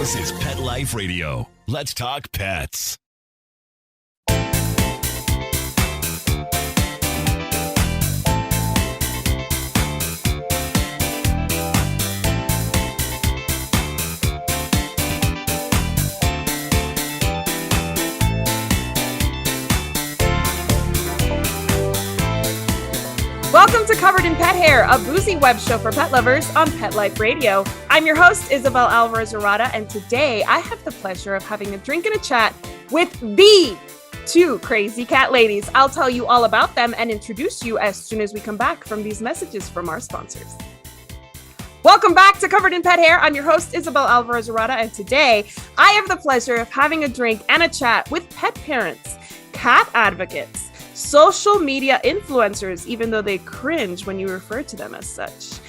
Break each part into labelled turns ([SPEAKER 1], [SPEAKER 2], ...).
[SPEAKER 1] This is Pet Life Radio. Let's talk pets.
[SPEAKER 2] Welcome to Covered in Pet Hair, a boozy web show for pet lovers on Pet Life Radio. I'm your host, Isabel Alvarez-Arrada, and today I have the pleasure of having a drink and a chat with the two crazy cat ladies. I'll tell you all about them and introduce you as soon as we come back from these messages from our sponsors. Welcome back to Covered in Pet Hair. I'm your host, Isabel Alvarez-Arrada, and today I have the pleasure of having a drink and a chat with pet parents, cat advocates, social media influencers, even though they cringe when you refer to them as such.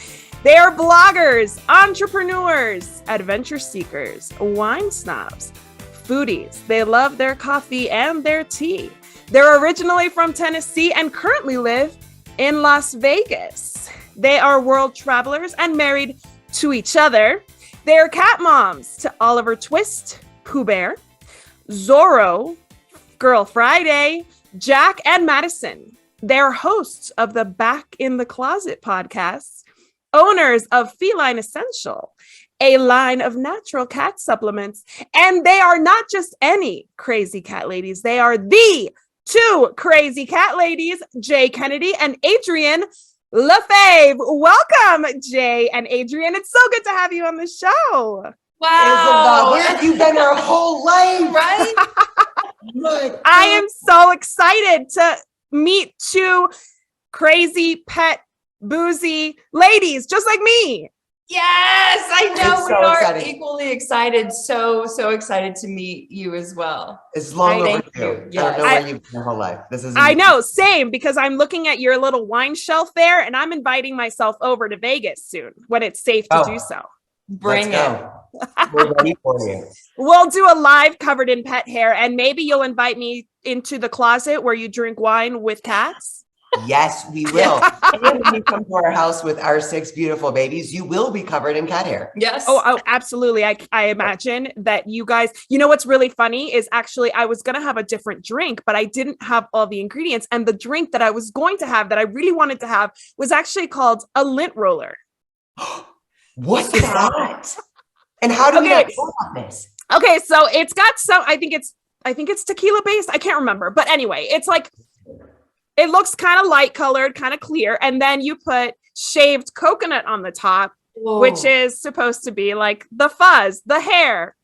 [SPEAKER 2] They are bloggers, entrepreneurs, adventure seekers, wine snobs, foodies. They love their coffee and their tea. They're originally from Tennessee and currently live in Las Vegas. They are world travelers and married to each other. They are cat moms to Oliver Twist, Pooh Bear, Zorro, Girl Friday, Jack and Madison. They're hosts of the Back in the Closet podcast, owners of Feline Essential, a line of natural cat supplements, and they are not just any crazy cat ladies. They are the two crazy cat ladies, Jay Kennedy and Adrienne LaFave. Welcome, Jay and Adrienne. It's so good to have you on the show.
[SPEAKER 3] Wow. Where have you been our whole life? Right?
[SPEAKER 2] I am so excited to meet two crazy pet boozy ladies just like me.
[SPEAKER 4] Yes, I know.
[SPEAKER 3] It's
[SPEAKER 4] we
[SPEAKER 3] so
[SPEAKER 4] are
[SPEAKER 3] exciting.
[SPEAKER 4] equally excited. So excited to meet you as well.
[SPEAKER 3] It's long
[SPEAKER 4] Thank
[SPEAKER 3] overdue.
[SPEAKER 4] you. Yes.
[SPEAKER 3] I don't know where you've been your whole life. This is.
[SPEAKER 2] I know, same, because I'm looking at your little wine shelf there and I'm inviting myself over to Vegas soon when it's safe to do so.
[SPEAKER 4] Bring it.
[SPEAKER 3] We're ready for you.
[SPEAKER 2] We'll do a live Covered in Pet Hair, and maybe you'll invite me into the closet where you drink wine with cats.
[SPEAKER 3] Yes, we will. And when you come to our house with our 6 beautiful babies, you will be covered in cat hair.
[SPEAKER 4] Yes.
[SPEAKER 2] Oh, absolutely. I imagine that you guys, you know, what's really funny is actually I was going to have a different drink, but I didn't have all the ingredients. And the drink that I was going to have that I really wanted to have was actually called a lint roller.
[SPEAKER 3] What is that? And how do we know about this?
[SPEAKER 2] Okay, so it's got some, I think it's tequila based. I can't remember. But anyway, it's like, it looks kind of light colored, kind of clear. And then you put shaved coconut on the top, which is supposed to be like the fuzz, the hair.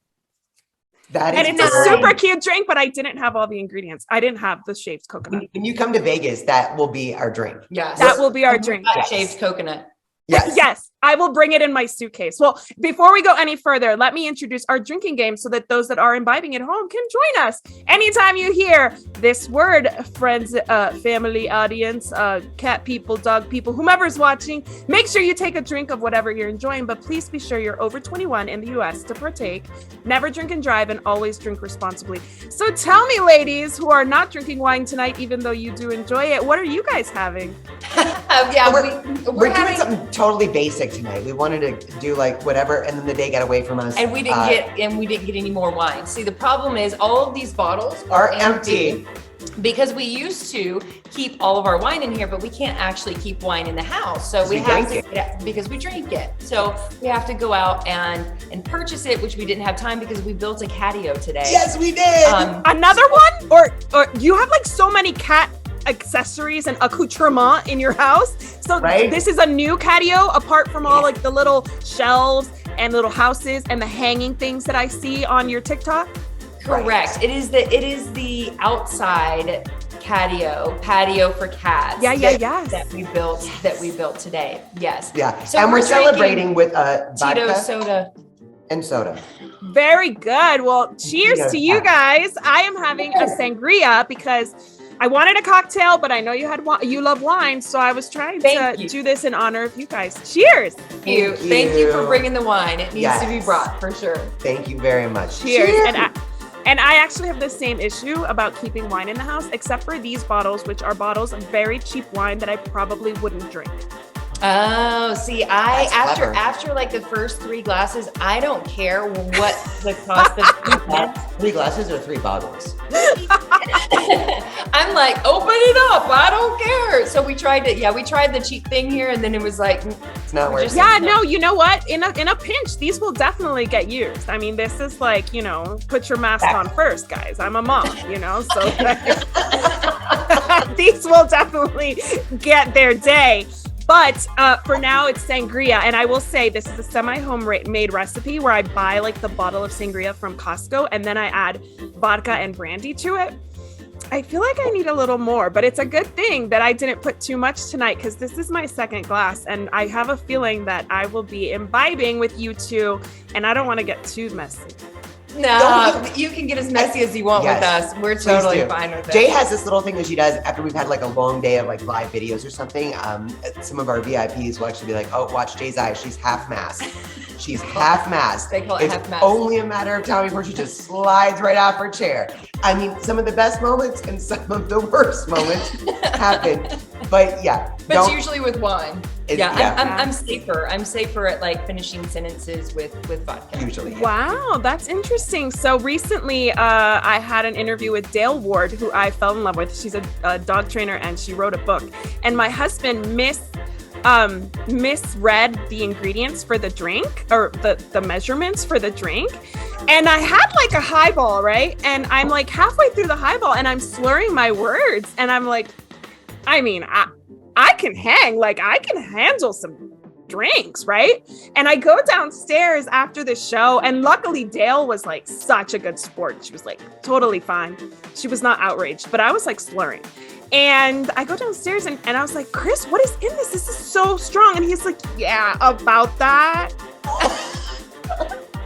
[SPEAKER 2] And it's a super cute drink, but I didn't have all the ingredients. I didn't have the shaved coconut.
[SPEAKER 3] When you come to Vegas, that will be our drink.
[SPEAKER 4] Yes.
[SPEAKER 2] That will be our drink.
[SPEAKER 4] Shaved coconut.
[SPEAKER 3] Yes.
[SPEAKER 2] Yes, I will bring it in my suitcase. Well, before we go any further, let me introduce our drinking game so that those that are imbibing at home can join us. Anytime you hear this word, friends, family, audience, cat people, dog people, whomever's watching, make sure you take a drink of whatever you're enjoying, but please be sure you're over 21 in the US to partake. Never drink and drive, and always drink responsibly. So tell me, ladies who are not drinking wine tonight, even though you do enjoy it, what are you guys having?
[SPEAKER 3] We're doing something totally basic tonight. We wanted to do like whatever, and then the day got away from us.
[SPEAKER 4] And we didn't get any more wine. See, the problem is all of these bottles
[SPEAKER 3] are empty.
[SPEAKER 4] Because we used to keep all of our wine in here, but we can't actually keep wine in the house. So we have to, because we drink it. So we have to go out and purchase it, which we didn't have time because we built a catio today.
[SPEAKER 3] Yes, we did.
[SPEAKER 2] Another one? Or you have like so many cat accessories and accoutrement in your house. So This is a new catio apart from all like the little shelves and little houses and the hanging things that I see on your TikTok.
[SPEAKER 4] Correct. Right. It is the outside patio for cats. That we built today. Yes.
[SPEAKER 3] Yeah.
[SPEAKER 4] So
[SPEAKER 3] and we're celebrating with
[SPEAKER 4] Tito
[SPEAKER 3] vodka
[SPEAKER 4] soda
[SPEAKER 3] and soda.
[SPEAKER 2] Very good. Well, cheers to you guys. I am having a sangria because I wanted a cocktail, but I know you love wine, so I was trying to do this in honor of you guys. Cheers.
[SPEAKER 4] Thank you for bringing the wine. It needs to be brought for sure.
[SPEAKER 3] Thank you very much.
[SPEAKER 2] Cheers. And I actually have the same issue about keeping wine in the house, except for these bottles, which are bottles of very cheap wine that I probably wouldn't drink.
[SPEAKER 4] Oh, see,
[SPEAKER 3] That's clever.
[SPEAKER 4] after like the first 3 glasses, I don't care what the cost of
[SPEAKER 3] 3 glasses or 3 bottles?
[SPEAKER 4] I'm like, open it up. I don't care. So we tried it. Yeah, we tried the cheap thing here, and then it was like,
[SPEAKER 3] It's not worth it.
[SPEAKER 2] Yeah, no, you know what? In a pinch, these will definitely get used. I mean, this is like, put your mask on first, guys. I'm a mom, so these will definitely get their day. But for now, it's sangria. And I will say this is a semi-home-made recipe where I buy like the bottle of sangria from Costco and then I add vodka and brandy to it. I feel like I need a little more, but it's a good thing that I didn't put too much tonight because this is my second glass and I have a feeling that I will be imbibing with you two and I don't want to get too messy.
[SPEAKER 4] no, you can get as messy as you want with us. We're totally fine with it.
[SPEAKER 3] Jay has this little thing that she does after we've had like a long day of like live videos or something. Some of our VIPs will actually be like, oh, watch Jay's eyes. She's half masked. She's half masked.
[SPEAKER 4] They call it half masked.
[SPEAKER 3] Only a matter of time before she just slides right off her chair. I mean, some of the best moments and some of the worst moments happen. But yeah.
[SPEAKER 4] But it's usually with wine.
[SPEAKER 3] Yeah.
[SPEAKER 4] I'm safer. I'm safer at like finishing sentences with vodka.
[SPEAKER 3] Usually. Yeah.
[SPEAKER 2] Wow, that's interesting. So recently, I had an interview with Dale Ward, who I fell in love with. She's a dog trainer and she wrote a book. And my husband misread the ingredients for the drink or the measurements for the drink. And I had like a highball, right? And I'm like halfway through the highball and I'm slurring my words. And I'm like, I mean, I can hang, like I can handle some drinks, right? And I go downstairs after the show and luckily Dale was like such a good sport. She was like totally fine. She was not outraged, but I was like slurring. And I go downstairs and I was like, Chris, what is in this? This is so strong. And he's like, yeah, about that.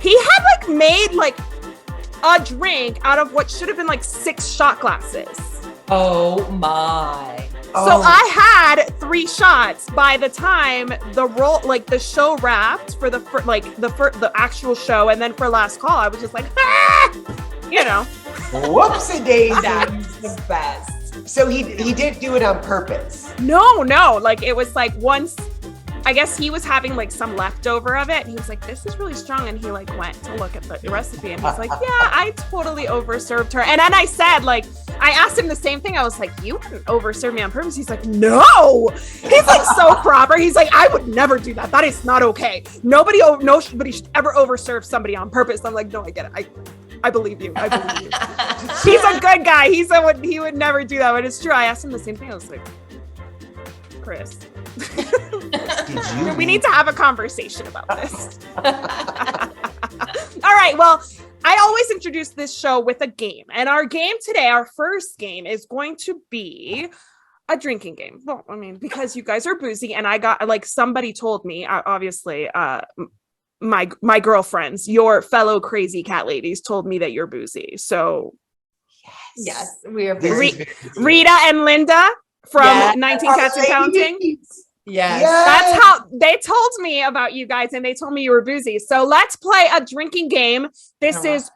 [SPEAKER 2] He had like made like a drink out of what should have been like 6 shot glasses.
[SPEAKER 4] Oh my.
[SPEAKER 2] So I had 3 shots by the time the show wrapped for the actual show. And then for last call, I was just like,
[SPEAKER 3] Whoopsie daisy.
[SPEAKER 4] That's the best.
[SPEAKER 3] So he did do it on purpose.
[SPEAKER 2] No. Like it was like once, I guess he was having like some leftover of it. And he was like, this is really strong. And he like went to look at the recipe and he's like, yeah, I totally overserved her. And then I said, like, I asked him the same thing. I was like, you wouldn't overserve me on purpose. He's like, no. He's like so proper. He's like, I would never do that. That is not okay. Nobody should ever overserve somebody on purpose. I'm like, no, I get it. I believe you. He's a good guy. He would never do that, but it's true. I asked him the same thing. I was like, Chris, we need to have a conversation about this. All right. Well, I always introduce this show with a game. And our game today, our first game, is going to be a drinking game. Well, I mean, because you guys are boozy and I got, like, somebody told me, obviously, my girlfriends, your fellow crazy cat ladies told me that you're boozy. So
[SPEAKER 4] yes, we are boozy.
[SPEAKER 2] Rita and Linda from 19 Cats and Counting.
[SPEAKER 4] Yes.
[SPEAKER 2] That's how they told me about you guys and they told me you were boozy. So let's play a drinking game. This is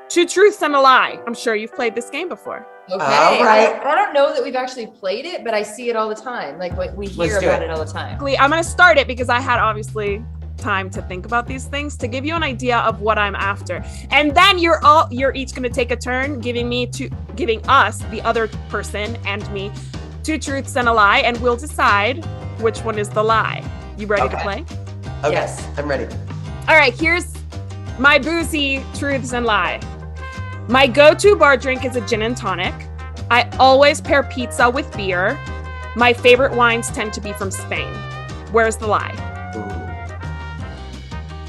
[SPEAKER 2] 2 Truths and a Lie. I'm sure you've played this game before.
[SPEAKER 4] Okay. All right. I don't know that we've actually played it, but I see it all the time. Like we hear about it all the time.
[SPEAKER 2] I'm going to start it because I had obviously time to think about these things to give you an idea of what I'm after. And then you're each going to take a turn giving us, the other person and me, 2 truths and a lie, and we'll decide which one is the lie. You ready to play?
[SPEAKER 3] Okay.
[SPEAKER 4] Yes.
[SPEAKER 3] I'm ready.
[SPEAKER 2] All right, here's my boozy truths and lie. My go-to bar drink is a gin and tonic. I always pair pizza with beer. My favorite wines tend to be from Spain. Where's the lie?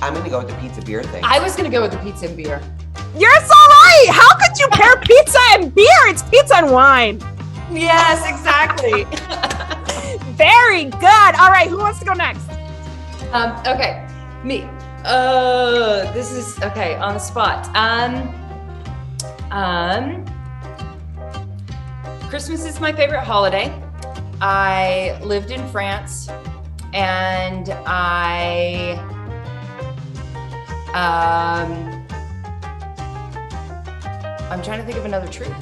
[SPEAKER 3] I'm going to go with the pizza beer thing.
[SPEAKER 4] I was going to go with the pizza and beer.
[SPEAKER 2] You're so right! How could you pair pizza and beer? It's pizza and wine.
[SPEAKER 4] Yes, exactly.
[SPEAKER 2] Very good. All right, who wants to go next?
[SPEAKER 4] Okay, me. This is okay on the spot. Christmas is my favorite holiday. I lived in France, and I'm trying to think of another truth.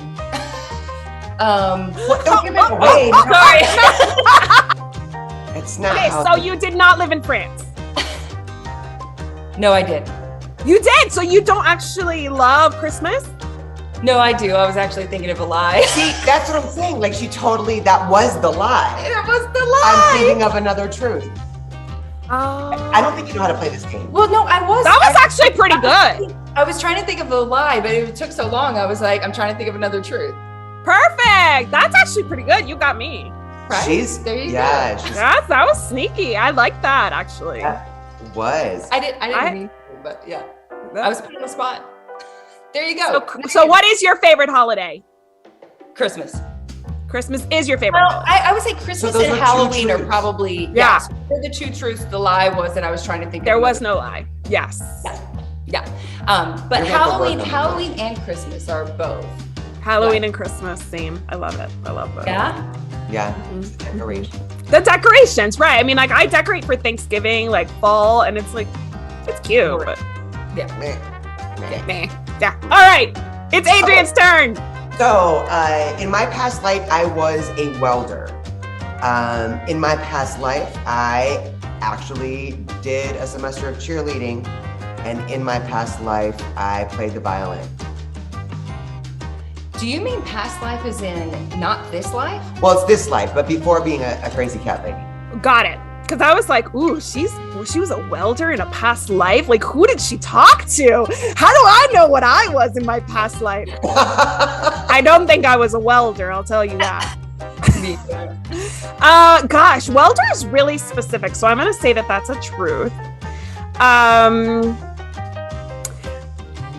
[SPEAKER 3] Don't give it away.
[SPEAKER 4] Sorry.
[SPEAKER 3] It's not.
[SPEAKER 2] Okay,
[SPEAKER 3] how
[SPEAKER 2] so you did not live in France.
[SPEAKER 4] No, I did.
[SPEAKER 2] You did. So you don't actually love Christmas?
[SPEAKER 4] No, I do. I was actually thinking of a lie.
[SPEAKER 3] See, that's what I'm saying. Like that was the lie.
[SPEAKER 4] That was the lie.
[SPEAKER 3] I'm thinking of another truth.
[SPEAKER 2] Oh.
[SPEAKER 3] I don't think you know how to play this game.
[SPEAKER 4] Well, no, I was.
[SPEAKER 2] That was actually pretty good.
[SPEAKER 4] I was trying to think of a lie, but it took so long. I was like, I'm trying to think of another truth.
[SPEAKER 2] Perfect. That's actually pretty good. You got me.
[SPEAKER 4] Right? There you go.
[SPEAKER 2] That was sneaky. I like that actually.
[SPEAKER 3] That was.
[SPEAKER 4] I didn't mean to, but yeah. I was put on the spot. There you go.
[SPEAKER 2] So what is your favorite holiday?
[SPEAKER 4] Christmas.
[SPEAKER 2] Christmas is your favorite
[SPEAKER 4] Well,
[SPEAKER 2] holiday.
[SPEAKER 4] I would say Christmas
[SPEAKER 3] those
[SPEAKER 4] and
[SPEAKER 3] are two
[SPEAKER 4] Halloween are
[SPEAKER 3] truths.
[SPEAKER 4] probably,
[SPEAKER 2] Yeah.
[SPEAKER 4] so they're the two truths. The lie was that I was trying to think
[SPEAKER 2] There
[SPEAKER 4] of
[SPEAKER 2] was
[SPEAKER 4] another-
[SPEAKER 2] no lie. Yes.
[SPEAKER 4] Yeah. But
[SPEAKER 3] You're about to
[SPEAKER 4] Halloween
[SPEAKER 3] work on
[SPEAKER 4] Halloween and Christmas are both.
[SPEAKER 2] Halloween and Christmas, same. I love it. I love both.
[SPEAKER 4] Yeah.
[SPEAKER 3] Yeah.
[SPEAKER 2] Mhm.
[SPEAKER 3] Decoration.
[SPEAKER 2] The decorations, right? I mean, like I decorate for Thanksgiving, like fall, and it's like it's cute, but
[SPEAKER 3] Meh.
[SPEAKER 2] meh. Yeah. All right. It's Adrian's turn.
[SPEAKER 3] So, in my past life, I was a welder. In my past life, I actually did a semester of cheerleading. And in my past life, I played the violin.
[SPEAKER 4] Do you mean past life as in not this life?
[SPEAKER 3] Well, it's this life, but before being a crazy cat lady.
[SPEAKER 2] Got it. Because I was like, ooh, she was a welder in a past life. Like, who did she talk to? How do I know what I was in my past life? I don't think I was a welder. I'll tell you that. Gosh, welder is really specific, so I'm gonna say that that's a truth.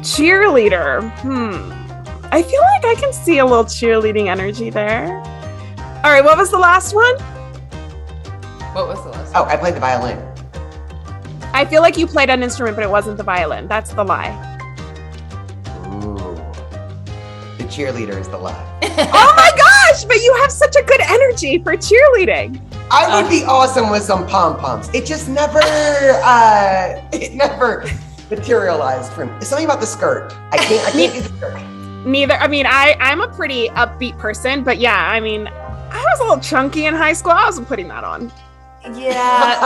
[SPEAKER 2] Cheerleader. I feel like I can see a little cheerleading energy there. All right, what was the last one?
[SPEAKER 4] What was the last
[SPEAKER 3] Oh, I played the violin.
[SPEAKER 2] I feel like you played an instrument, but it wasn't the violin. That's the lie.
[SPEAKER 3] Ooh. The cheerleader is the lie.
[SPEAKER 2] Oh my gosh, but you have such a good energy for cheerleading.
[SPEAKER 3] I would be awesome with some pom-poms. It just never, materialized for me. It's something about the skirt. I can't do the skirt.
[SPEAKER 2] Neither. I mean, I'm a pretty upbeat person, but yeah, I mean, I was a little chunky in high school. I wasn't putting that on.
[SPEAKER 4] Yeah,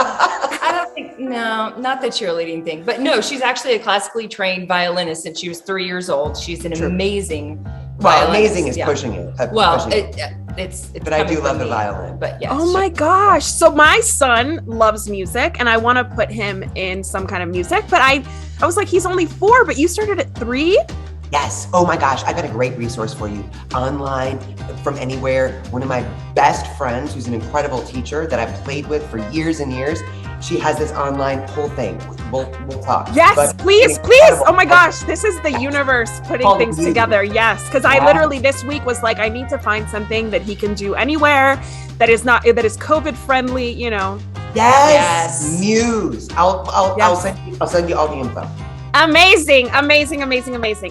[SPEAKER 4] I don't think, no, not the cheerleading thing. But no, she's actually a classically trained violinist since she was 3 years old. She's an amazing
[SPEAKER 3] Well,
[SPEAKER 4] violinist,
[SPEAKER 3] amazing is
[SPEAKER 4] yeah.
[SPEAKER 3] pushing it.
[SPEAKER 4] Well,
[SPEAKER 3] pushing it.
[SPEAKER 4] it's
[SPEAKER 3] But I
[SPEAKER 4] coming
[SPEAKER 3] do love
[SPEAKER 4] from
[SPEAKER 3] the
[SPEAKER 4] me.
[SPEAKER 3] violin.
[SPEAKER 4] But yeah.
[SPEAKER 2] Oh my gosh. So my son loves music and I want to put him in some kind of music, but I was like, he's only 4, but you started at 3?
[SPEAKER 3] Yes. Oh my gosh. I've got a great resource for you. Online, from anywhere. One of my best friends, who's an incredible teacher that I've played with for years and years, she has this online whole thing. We'll talk.
[SPEAKER 2] Yes,
[SPEAKER 3] But
[SPEAKER 2] please,
[SPEAKER 3] it's
[SPEAKER 2] please.
[SPEAKER 3] incredible.
[SPEAKER 2] Oh my gosh, this is the universe putting
[SPEAKER 3] Called
[SPEAKER 2] things
[SPEAKER 3] music.
[SPEAKER 2] together. Yes, because I
[SPEAKER 3] Wow.
[SPEAKER 2] literally this week was like, I need to find something that he can do anywhere that is COVID friendly. You know,
[SPEAKER 3] Yes.
[SPEAKER 4] Yes.
[SPEAKER 3] Muse. I'll
[SPEAKER 2] Yes.
[SPEAKER 3] send you all the info.
[SPEAKER 2] amazing.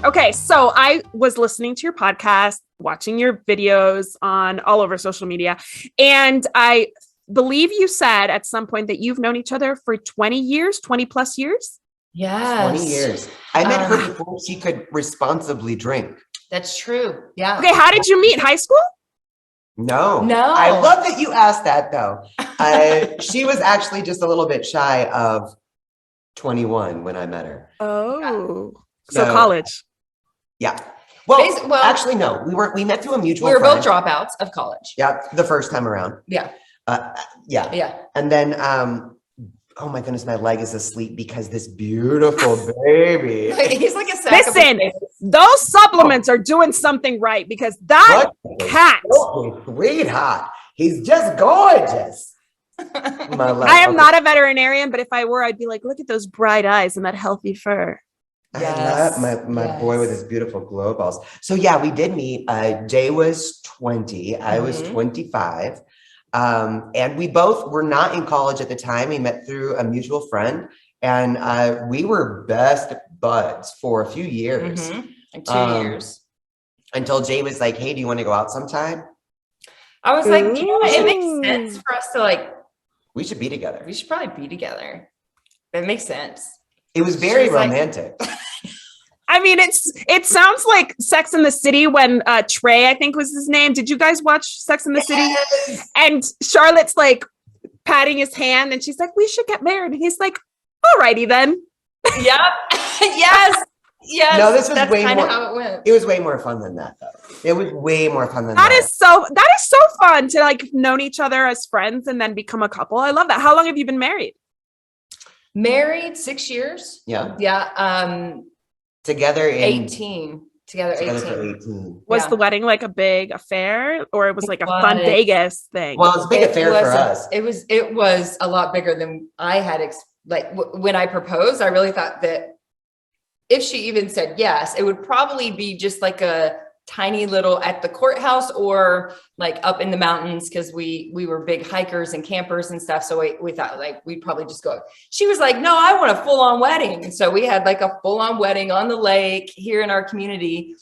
[SPEAKER 2] Okay, so I was listening to your podcast, watching your videos on all over social media, and I believe you said at some point that you've known each other for 20 plus years.
[SPEAKER 4] Yes.
[SPEAKER 3] 20 years. I met her before she could responsibly drink.
[SPEAKER 4] That's true. Yeah.
[SPEAKER 2] Okay, how did you meet? High school?
[SPEAKER 3] No.
[SPEAKER 4] No.
[SPEAKER 3] I love that you asked that though. She was actually just a little bit shy of 21 when I met her.
[SPEAKER 2] Oh, so
[SPEAKER 3] So-
[SPEAKER 2] college.
[SPEAKER 3] Yeah. Well,
[SPEAKER 4] Well-
[SPEAKER 3] actually, no. We met through a mutual
[SPEAKER 4] We were
[SPEAKER 3] friend.
[SPEAKER 4] both dropouts of college.
[SPEAKER 3] Yeah, the first time around.
[SPEAKER 4] Yeah.
[SPEAKER 3] Yeah.
[SPEAKER 4] Yeah.
[SPEAKER 3] And then, oh my goodness, my leg is asleep because this beautiful baby.
[SPEAKER 4] He's like a sack of
[SPEAKER 2] Listen,
[SPEAKER 4] potatoes.
[SPEAKER 2] those supplements are doing something right because that
[SPEAKER 3] What?
[SPEAKER 2] cat.
[SPEAKER 3] Oh, sweetheart. He's just gorgeous. My leg.
[SPEAKER 2] I am
[SPEAKER 3] Okay.
[SPEAKER 2] not a veterinarian, but if I were, I'd be like, look at those bright eyes and that healthy fur.
[SPEAKER 3] I
[SPEAKER 4] Yes,
[SPEAKER 3] love my
[SPEAKER 4] yes.
[SPEAKER 3] boy with his beautiful glow balls. So yeah, we did meet. Jay was 20. I was
[SPEAKER 4] Mhm.
[SPEAKER 3] 25. And we both were not in college at the time. We met through a mutual friend, and we were best buds for a few years
[SPEAKER 4] Mhm. Like 2 years.
[SPEAKER 3] until Jay was like, "Hey, do you want to go out sometime?
[SPEAKER 4] I was like, you know what? It
[SPEAKER 2] Ooh.
[SPEAKER 4] makes sense for us to like,
[SPEAKER 3] We should be together."
[SPEAKER 4] we should probably be together. It makes sense.
[SPEAKER 3] It was very
[SPEAKER 4] She was like-
[SPEAKER 3] romantic.
[SPEAKER 2] I mean, it sounds like Sex in the City when Trey, I think was his name. Did you guys watch Sex in the City? And Charlotte's like patting his hand, and she's like, we should get married. And he's like, alrighty then.
[SPEAKER 4] Yep. Yes. Yes.
[SPEAKER 3] No, this was
[SPEAKER 4] That's
[SPEAKER 3] way
[SPEAKER 4] kind
[SPEAKER 3] more.
[SPEAKER 4] of how it went.
[SPEAKER 3] It was way more fun than that, though. It was way more fun than
[SPEAKER 2] That
[SPEAKER 3] that.
[SPEAKER 2] is so fun to like known each other as friends and then become a couple. I love that. How long have you been married?
[SPEAKER 4] Married 6 years.
[SPEAKER 3] Yeah.
[SPEAKER 4] Yeah.
[SPEAKER 3] Together in
[SPEAKER 4] 18. Together
[SPEAKER 3] for
[SPEAKER 4] 18.
[SPEAKER 3] 18.
[SPEAKER 2] Was
[SPEAKER 4] Yeah.
[SPEAKER 2] the wedding like a big affair, or it was like a
[SPEAKER 4] It
[SPEAKER 2] fun
[SPEAKER 4] was.
[SPEAKER 2] Vegas thing?
[SPEAKER 3] Well, it's a big affair for
[SPEAKER 4] wasn't-
[SPEAKER 3] us.
[SPEAKER 4] It was a lot bigger than I had. When I proposed, I really thought that if she even said yes, it would probably be just like a tiny little at the courthouse or like up in the mountains, because we were big hikers and campers and stuff. So we thought like we'd probably just go. She was like, no, I want a full-on wedding. And so we had like a full-on wedding on the lake here in our community.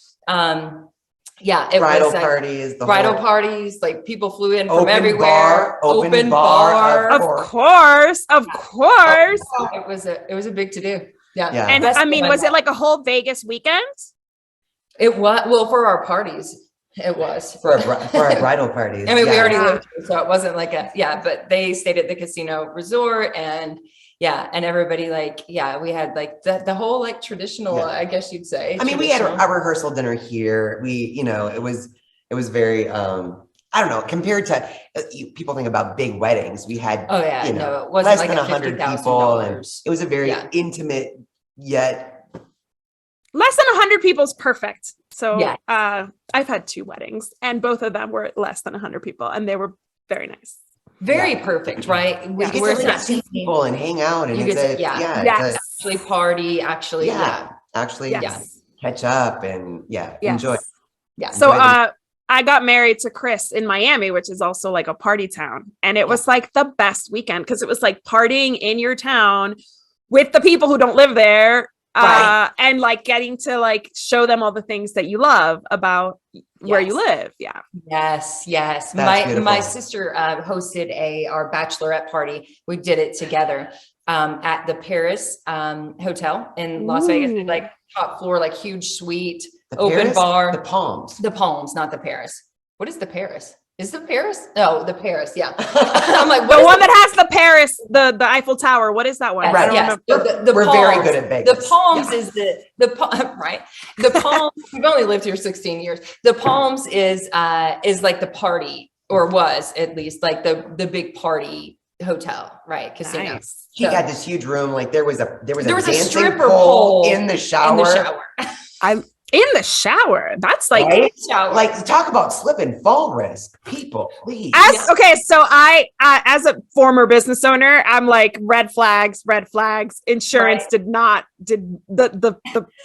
[SPEAKER 4] Yeah, it
[SPEAKER 3] Bridal
[SPEAKER 4] was like,
[SPEAKER 3] parties, the
[SPEAKER 4] bridal
[SPEAKER 3] whole
[SPEAKER 4] parties, like people flew in from
[SPEAKER 3] Open
[SPEAKER 4] everywhere.
[SPEAKER 3] bar, open bar,
[SPEAKER 2] of course.
[SPEAKER 4] It was a big to do. Yeah.
[SPEAKER 3] Yeah.
[SPEAKER 2] And
[SPEAKER 4] Best
[SPEAKER 2] I mean,
[SPEAKER 4] of my
[SPEAKER 2] was it
[SPEAKER 4] life.
[SPEAKER 2] like a whole Vegas weekend?
[SPEAKER 4] It was, well, for our parties, it was.
[SPEAKER 3] for our bridal parties.
[SPEAKER 4] I mean, we
[SPEAKER 3] yeah.
[SPEAKER 4] already lived here, so it wasn't like but they stayed at the casino resort and everybody we had like the whole like traditional,
[SPEAKER 3] Yeah.
[SPEAKER 4] I guess you'd say.
[SPEAKER 3] I mean, we had
[SPEAKER 4] traditional.
[SPEAKER 3] a rehearsal dinner here. It was very, I don't know, compared to people think about big weddings. We had,
[SPEAKER 4] Oh yeah,
[SPEAKER 3] you know,
[SPEAKER 4] no, it wasn't
[SPEAKER 3] less
[SPEAKER 4] like
[SPEAKER 3] than
[SPEAKER 4] a
[SPEAKER 3] 100
[SPEAKER 4] $50,000.
[SPEAKER 3] people, and it was a very
[SPEAKER 4] Yeah.
[SPEAKER 3] intimate yet.
[SPEAKER 2] Less than 100 people is perfect. So
[SPEAKER 4] Yeah.
[SPEAKER 2] I've had 2 weddings, and both of them were less than 100 people, and they were very nice.
[SPEAKER 4] Very perfect, right?
[SPEAKER 3] You get
[SPEAKER 4] We're
[SPEAKER 3] to
[SPEAKER 4] not
[SPEAKER 3] see people and hang out, and
[SPEAKER 4] You
[SPEAKER 3] it's
[SPEAKER 4] get to-
[SPEAKER 3] a,
[SPEAKER 4] yeah.
[SPEAKER 3] yeah,
[SPEAKER 2] Yes.
[SPEAKER 4] actually party, actually,
[SPEAKER 3] actually
[SPEAKER 2] Yes.
[SPEAKER 3] catch up and
[SPEAKER 2] Yes.
[SPEAKER 3] enjoy.
[SPEAKER 4] yeah.
[SPEAKER 2] So
[SPEAKER 3] Enjoy the-
[SPEAKER 2] I got married to Chris in Miami, which is also like a party town. And it was like the best weekend because it was like partying in your town with the people who don't live there.
[SPEAKER 4] Right.
[SPEAKER 2] And like getting to like show them all the things that you love about where you
[SPEAKER 4] Yes.
[SPEAKER 2] live. Yeah.
[SPEAKER 4] Yes, yes.
[SPEAKER 3] That's
[SPEAKER 4] My
[SPEAKER 3] beautiful.
[SPEAKER 4] sister hosted our bachelorette party. We did it together at the Paris Hotel in Las Vegas.
[SPEAKER 2] Ooh.
[SPEAKER 4] Like top floor, like huge suite,
[SPEAKER 3] The
[SPEAKER 4] open
[SPEAKER 3] Paris,
[SPEAKER 4] bar.
[SPEAKER 3] the Palms.
[SPEAKER 4] The Palms, not the Paris. What is the Paris? Is the Paris? No, the Paris. Yeah. I'm like,
[SPEAKER 2] The
[SPEAKER 4] what
[SPEAKER 2] one
[SPEAKER 4] is
[SPEAKER 2] that has the Paris, the Eiffel Tower. What is that one?
[SPEAKER 4] Yes,
[SPEAKER 2] I don't
[SPEAKER 4] yes.
[SPEAKER 2] remember.
[SPEAKER 4] The
[SPEAKER 3] We're
[SPEAKER 4] Palms.
[SPEAKER 3] very good at Vegas.
[SPEAKER 4] The Palms is right. The Palms. We've only lived here 16 years. The Palms is like the party, or was at least like the big party hotel, right? Casino.
[SPEAKER 2] Nice.
[SPEAKER 3] He had this huge room. Like there was a
[SPEAKER 4] There was a
[SPEAKER 3] dancing
[SPEAKER 4] stripper
[SPEAKER 3] pole
[SPEAKER 4] pole
[SPEAKER 3] in the shower.
[SPEAKER 4] In the shower.
[SPEAKER 2] In the shower. That's like,
[SPEAKER 3] Right?
[SPEAKER 4] Shower.
[SPEAKER 3] Like talk about slip and fall risk, people. Please.
[SPEAKER 2] okay. So I, as a former business owner, I'm like red flags. Insurance
[SPEAKER 4] Right.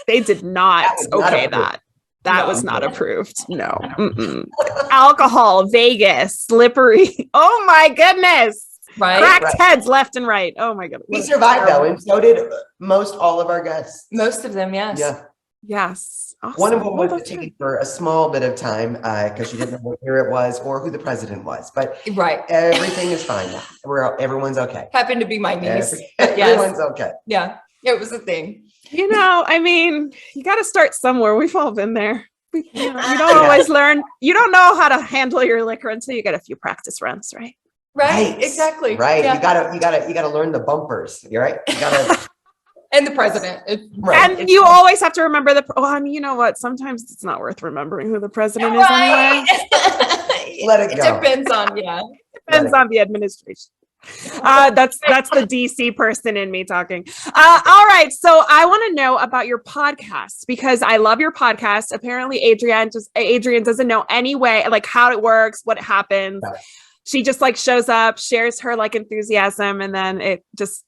[SPEAKER 2] they did not
[SPEAKER 3] That was not
[SPEAKER 2] okay
[SPEAKER 3] approved.
[SPEAKER 2] that. That
[SPEAKER 4] No.
[SPEAKER 2] was not approved. No. Mm-mm. Alcohol, Vegas, slippery. Oh my goodness.
[SPEAKER 4] right.
[SPEAKER 2] Cracked
[SPEAKER 3] Right.
[SPEAKER 2] heads left and right. Oh my God.
[SPEAKER 3] We survived though, and so did most all of our guests.
[SPEAKER 4] Most of them, yes.
[SPEAKER 3] Yeah.
[SPEAKER 2] Yes. Awesome.
[SPEAKER 3] One of them
[SPEAKER 2] Well,
[SPEAKER 3] was
[SPEAKER 2] that's
[SPEAKER 3] taken for a small bit of time because she didn't know what year it was or who the president was. But
[SPEAKER 4] Right.
[SPEAKER 3] everything is fine now. Everyone's okay.
[SPEAKER 4] Happened to be my niece.
[SPEAKER 3] Everyone's okay.
[SPEAKER 4] Yeah. It was a thing.
[SPEAKER 2] good. I mean, you got to start somewhere. We've all been there. You don't
[SPEAKER 3] Yeah.
[SPEAKER 2] always learn. You don't know how to handle your liquor until you get a few practice runs, right?
[SPEAKER 4] Right. Exactly.
[SPEAKER 3] Right.
[SPEAKER 4] Yeah.
[SPEAKER 3] You gotta learn the bumpers. You're right. You gotta
[SPEAKER 4] And the president.
[SPEAKER 3] right.
[SPEAKER 2] And you always have to remember you know what? Sometimes it's not worth remembering who the president is anyway.
[SPEAKER 3] Let it go.
[SPEAKER 4] Depends on,
[SPEAKER 2] Depends on the administration. That's the DC person in me talking. All right. So I want to know about your podcast because I love your podcast. Apparently Adrienne doesn't know any way, like how it works, what happens.
[SPEAKER 3] Yeah.
[SPEAKER 2] She just like shows up, shares her like enthusiasm, and then it just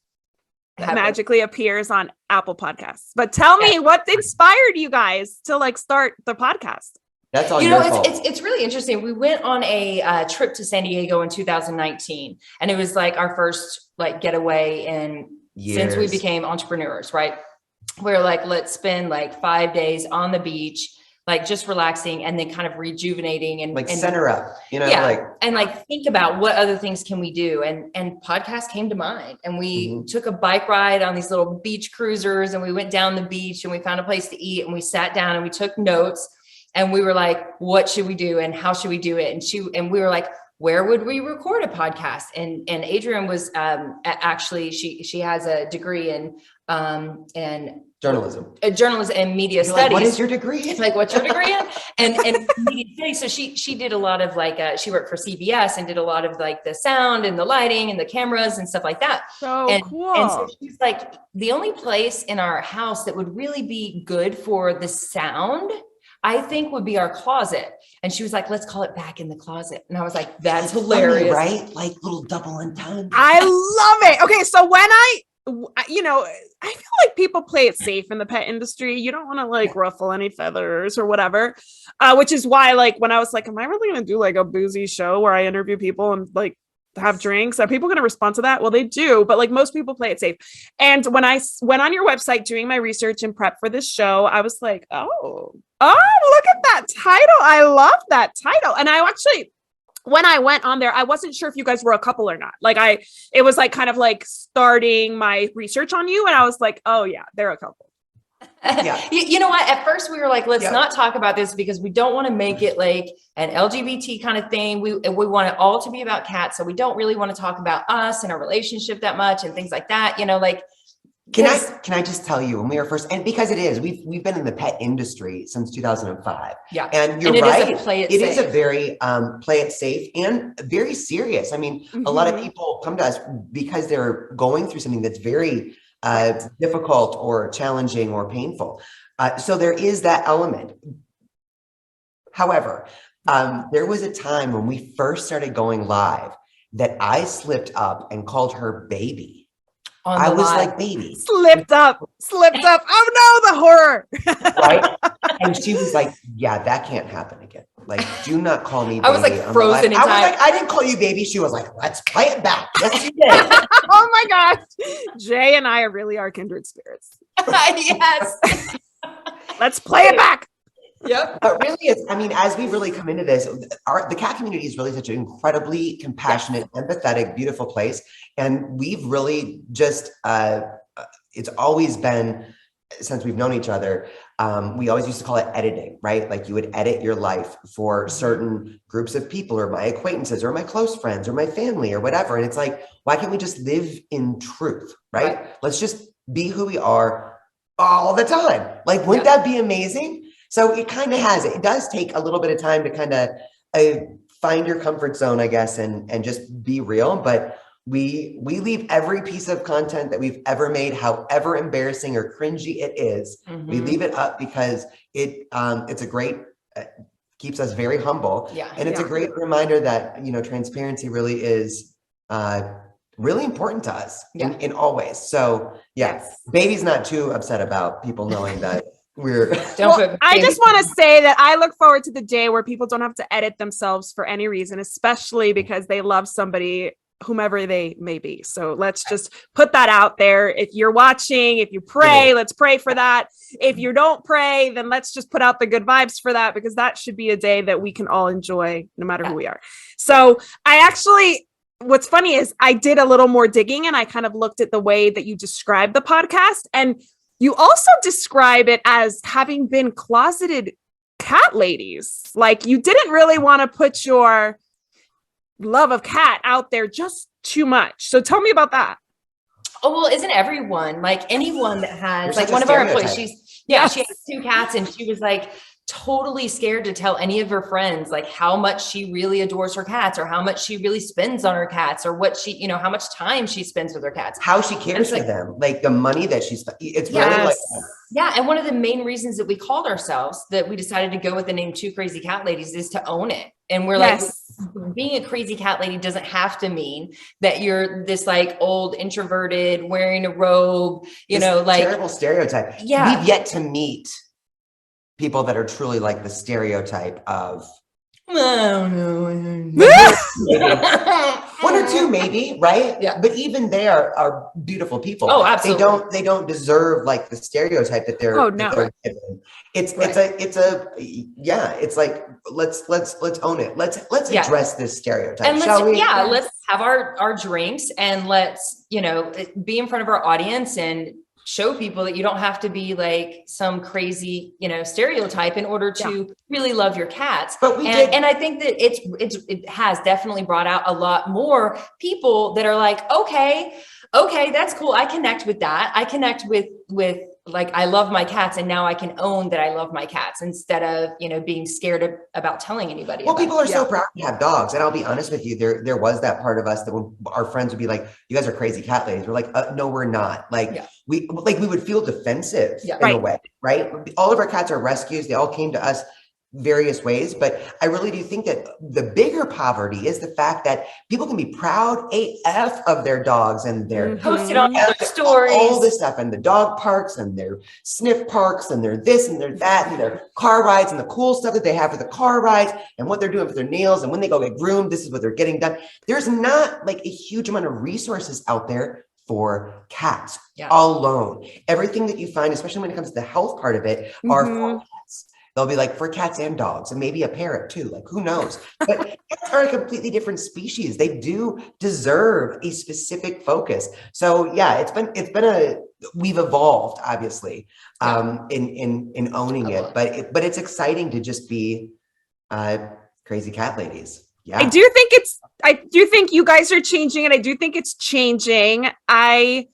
[SPEAKER 2] magically appears on Apple Podcasts. But tell me what inspired you guys to like start the podcast?
[SPEAKER 3] That's all
[SPEAKER 4] You
[SPEAKER 3] your
[SPEAKER 4] know,
[SPEAKER 3] fault.
[SPEAKER 4] it's really interesting. We went on a trip to San Diego in 2019, and it was like our first like getaway since we
[SPEAKER 3] Years.
[SPEAKER 4] became entrepreneurs, right? We're like, let's spend like 5 days on the beach, like just relaxing and then kind of rejuvenating and
[SPEAKER 3] like
[SPEAKER 4] and,
[SPEAKER 3] center up,
[SPEAKER 4] yeah,
[SPEAKER 3] like
[SPEAKER 4] and like think about what other things can we do, and podcast came to mind, and we took a bike ride on these little beach cruisers, and we went down the beach and we found a place to eat, and we sat down and we took notes, and we were like, what should we do and how should we do it? And we were like, where would we record a podcast? And Adrienne was actually, she has a degree in
[SPEAKER 3] journalism
[SPEAKER 4] and media studies.
[SPEAKER 3] Like, what is your degree?
[SPEAKER 4] Like, what's your degree in? And media studies. So she did a lot of like, she worked for CBS and did a lot of like the sound and the lighting and the cameras and stuff like that.
[SPEAKER 2] Cool.
[SPEAKER 4] And so she's like, the only place in our house that would really be good for the sound, I think, would be our closet. And she was like, let's call it Back in the Closet. And I was like, that's hilarious.
[SPEAKER 3] Funny, right? Like little double entendre.
[SPEAKER 2] I love it. Okay. So when I feel like people play it safe in the pet industry. You don't want to like ruffle any feathers or whatever, which is why, like, when I was like, am I really going to do like a boozy show where I interview people and like have drinks? Are people going to respond to that? Well, they do, but like most people play it safe. And when I went on your website doing my research and prep for this show, I was like, oh, look at that title. I love that title. And I actually, when I went on there, I wasn't sure if you guys were a couple or not. Like it was like kind of like starting my research on you. And I was like, oh yeah, they're a couple.
[SPEAKER 3] Yeah.
[SPEAKER 4] You know what? At first we were like, let's not talk about this because we don't want to make it like an LGBT kind of thing. We want it all to be about cats. So we don't really want to talk about us and our relationship that much and things like that. You know, like,
[SPEAKER 3] can I just tell you, when we were first, and because it is, we've been in the pet industry since 2005.
[SPEAKER 4] Yeah.
[SPEAKER 3] And you're
[SPEAKER 4] and
[SPEAKER 3] right.
[SPEAKER 4] It
[SPEAKER 3] is a very play it safe and very serious. I mean, a lot of people come to us because they're going through something that's very difficult or challenging or painful. So there is that element. However, there was a time when we first started going live that I slipped up and called her baby. I was like, baby.
[SPEAKER 2] Slipped up. Oh no, the horror.
[SPEAKER 3] Right? And she was like, yeah, that can't happen again. Like, do not call me baby.
[SPEAKER 4] I was like frozen in time.
[SPEAKER 3] I was like, I didn't call you baby. She was like, let's play it back. Yes, you did.
[SPEAKER 2] Oh my gosh. Jay and I really are kindred spirits.
[SPEAKER 4] Yes.
[SPEAKER 2] Let's play it back.
[SPEAKER 4] Yep.
[SPEAKER 3] But really, as we really come into this, the cat community is really such an incredibly compassionate, empathetic, beautiful place. And we've really just, it's always been, since we've known each other, we always used to call it editing, right? Like you would edit your life for certain groups of people or my acquaintances or my close friends or my family or whatever. And it's like, why can't we just live in truth, right? Let's just be who we are all the time. Like, wouldn't that be amazing? So it kind of has, it does take a little bit of time to kind of find your comfort zone, I guess, and just be real. But we leave every piece of content that we've ever made, however embarrassing or cringy it is, we leave it up because it's a great, keeps us very humble.
[SPEAKER 4] Yeah.
[SPEAKER 3] And it's a great reminder that, transparency really is really important to us in all ways. So baby's not too upset about people knowing that we're
[SPEAKER 2] I just want to say that I look forward to the day where people don't have to edit themselves for any reason, especially because they love somebody, whomever they may be. So let's just put that out there. If you're watching, if you pray, let's pray for that. If you don't pray, then let's just put out the good vibes for that, because that should be a day that we can all enjoy no matter who we are. So what's funny is I did a little more digging and I kind of looked at the way that you described the podcast, and you also describe it as having been closeted cat ladies. Like, you didn't really want to put your love of cat out there just too much. So tell me about that.
[SPEAKER 4] Oh, well, isn't everyone, like anyone that has,
[SPEAKER 3] There's
[SPEAKER 4] like one of our employees,
[SPEAKER 3] stereotype.
[SPEAKER 4] she has 2 cats, and she was like totally scared to tell any of her friends like how much she really adores her cats, or how much she really spends on her cats, or what she, how much time she spends with her cats,
[SPEAKER 3] how she cares for them, like the money that she's, it's really like
[SPEAKER 4] yeah. And one of the main reasons that we called ourselves, that we decided to go with the name 2 Crazy Cat Ladies, is to own it. And we're like, being a crazy cat lady doesn't have to mean that you're this like old introverted wearing a robe, like
[SPEAKER 3] terrible stereotype.
[SPEAKER 4] Yeah.
[SPEAKER 3] We've yet to meet people that are truly like the stereotype of one or 2 maybe, right?
[SPEAKER 4] Yeah.
[SPEAKER 3] But even they are beautiful people.
[SPEAKER 4] Oh, absolutely.
[SPEAKER 3] They don't deserve like the stereotype that they're, that they're given. It's like, let's own it. Let's address this stereotype.
[SPEAKER 4] And
[SPEAKER 3] shall we?
[SPEAKER 4] Let's have our drinks, and let's, be in front of our audience and show people that you don't have to be like some crazy, stereotype in order to really love your cats.
[SPEAKER 3] But
[SPEAKER 4] and I think that it has definitely brought out a lot more people that are like, okay, that's cool. I connect with that. I connect with like, I love my cats, and now I can own that I love my cats instead of, being scared about telling anybody.
[SPEAKER 3] Well, people are so proud to have dogs. And I'll be honest with you, there was that part of us that when our friends would be like, you guys are crazy cat ladies. We're like, no, we're not. Like we would feel defensive in a way, right? All of our cats are rescues. They all came to us various ways, but I really do think that the bigger poverty is the fact that people can be proud AF of their dogs and their
[SPEAKER 4] posted on their stories,
[SPEAKER 3] all this stuff, and the dog parks and their sniff parks and their this and their that and their car rides and the cool stuff that they have for the car rides and what they're doing for their nails, and when they go get groomed, this is what they're getting done. There's not like a huge amount of resources out there for cats alone. Everything that you find, especially when it comes to the health part of it, are for cats. They'll be like for cats and dogs, and maybe a parrot too. Like, who knows? But cats are a completely different species. They do deserve a specific focus. So yeah, we've evolved obviously in owning it, but it's exciting to just be crazy cat ladies. Yeah.
[SPEAKER 2] I do think you guys are changing, and I do think it's changing. I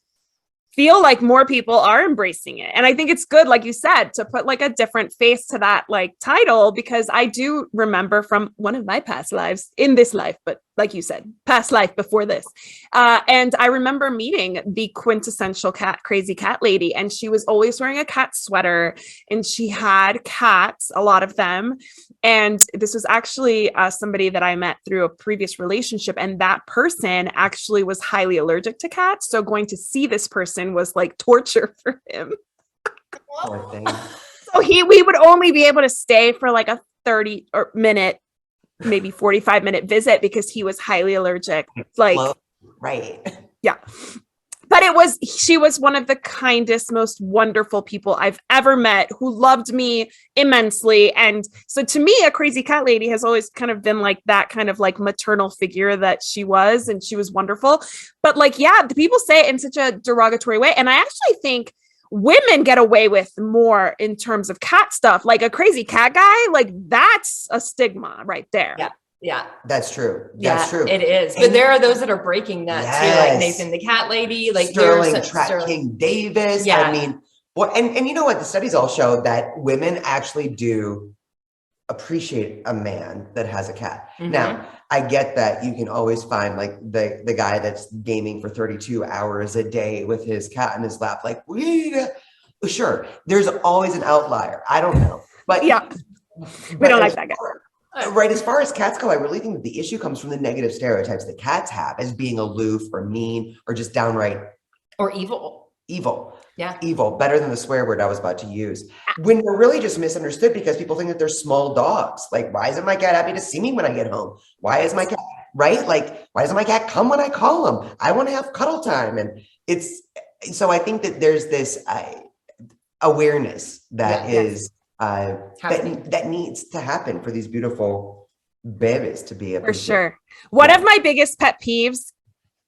[SPEAKER 2] feel like more people are embracing it. And I think it's good, like you said, to put like a different face to that like title, because I do remember from one of my past lives in this life, but like you said, past life before this. And I remember meeting the quintessential crazy cat lady, and she was always wearing a cat sweater, and she had cats, a lot of them. And this was actually somebody that I met through a previous relationship. And that person actually was highly allergic to cats. So going to see this person was like torture for him.
[SPEAKER 3] Poor thing.
[SPEAKER 2] So we would only be able to stay for like a 30-minute, maybe 45-minute visit because he was highly allergic. Like,
[SPEAKER 3] right.
[SPEAKER 2] Yeah. But she was one of the kindest, most wonderful people I've ever met, who loved me immensely. And so to me, a crazy cat lady has always kind of been like that kind of like maternal figure that she was, and she was wonderful. But like, yeah, the people say it in such a derogatory way. And I actually think women get away with more in terms of cat stuff. Like a crazy cat guy, like that's a stigma right there.
[SPEAKER 4] Yeah.
[SPEAKER 3] That's true. That's true.
[SPEAKER 4] It is. But there are those that are breaking that too, like Nathan the cat lady, like
[SPEAKER 3] Sterling King Davis.
[SPEAKER 4] Yeah.
[SPEAKER 3] I mean, and you know what? The studies all show that women actually do appreciate a man that has a cat. Mm-hmm. Now, I get that you can always find like the guy that's gaming for 32 hours a day with his cat in his lap. Like, sure, there's always an outlier. I don't know. But
[SPEAKER 2] we don't like that guy.
[SPEAKER 3] Right. As far as cats go, I really think that the issue comes from the negative stereotypes that cats have as being aloof or mean or just downright
[SPEAKER 4] or evil.
[SPEAKER 3] Yeah. Evil. Better than the swear word I was about to use. When we're really just misunderstood because people think that they're small dogs. Like, why isn't my cat happy to see me when I get home? Why is my cat right? Like, why doesn't my cat come when I call him? I want to have cuddle time. And so I think that there's this awareness that is that needs to happen for these beautiful babies to be
[SPEAKER 2] for sure. One of my biggest pet peeves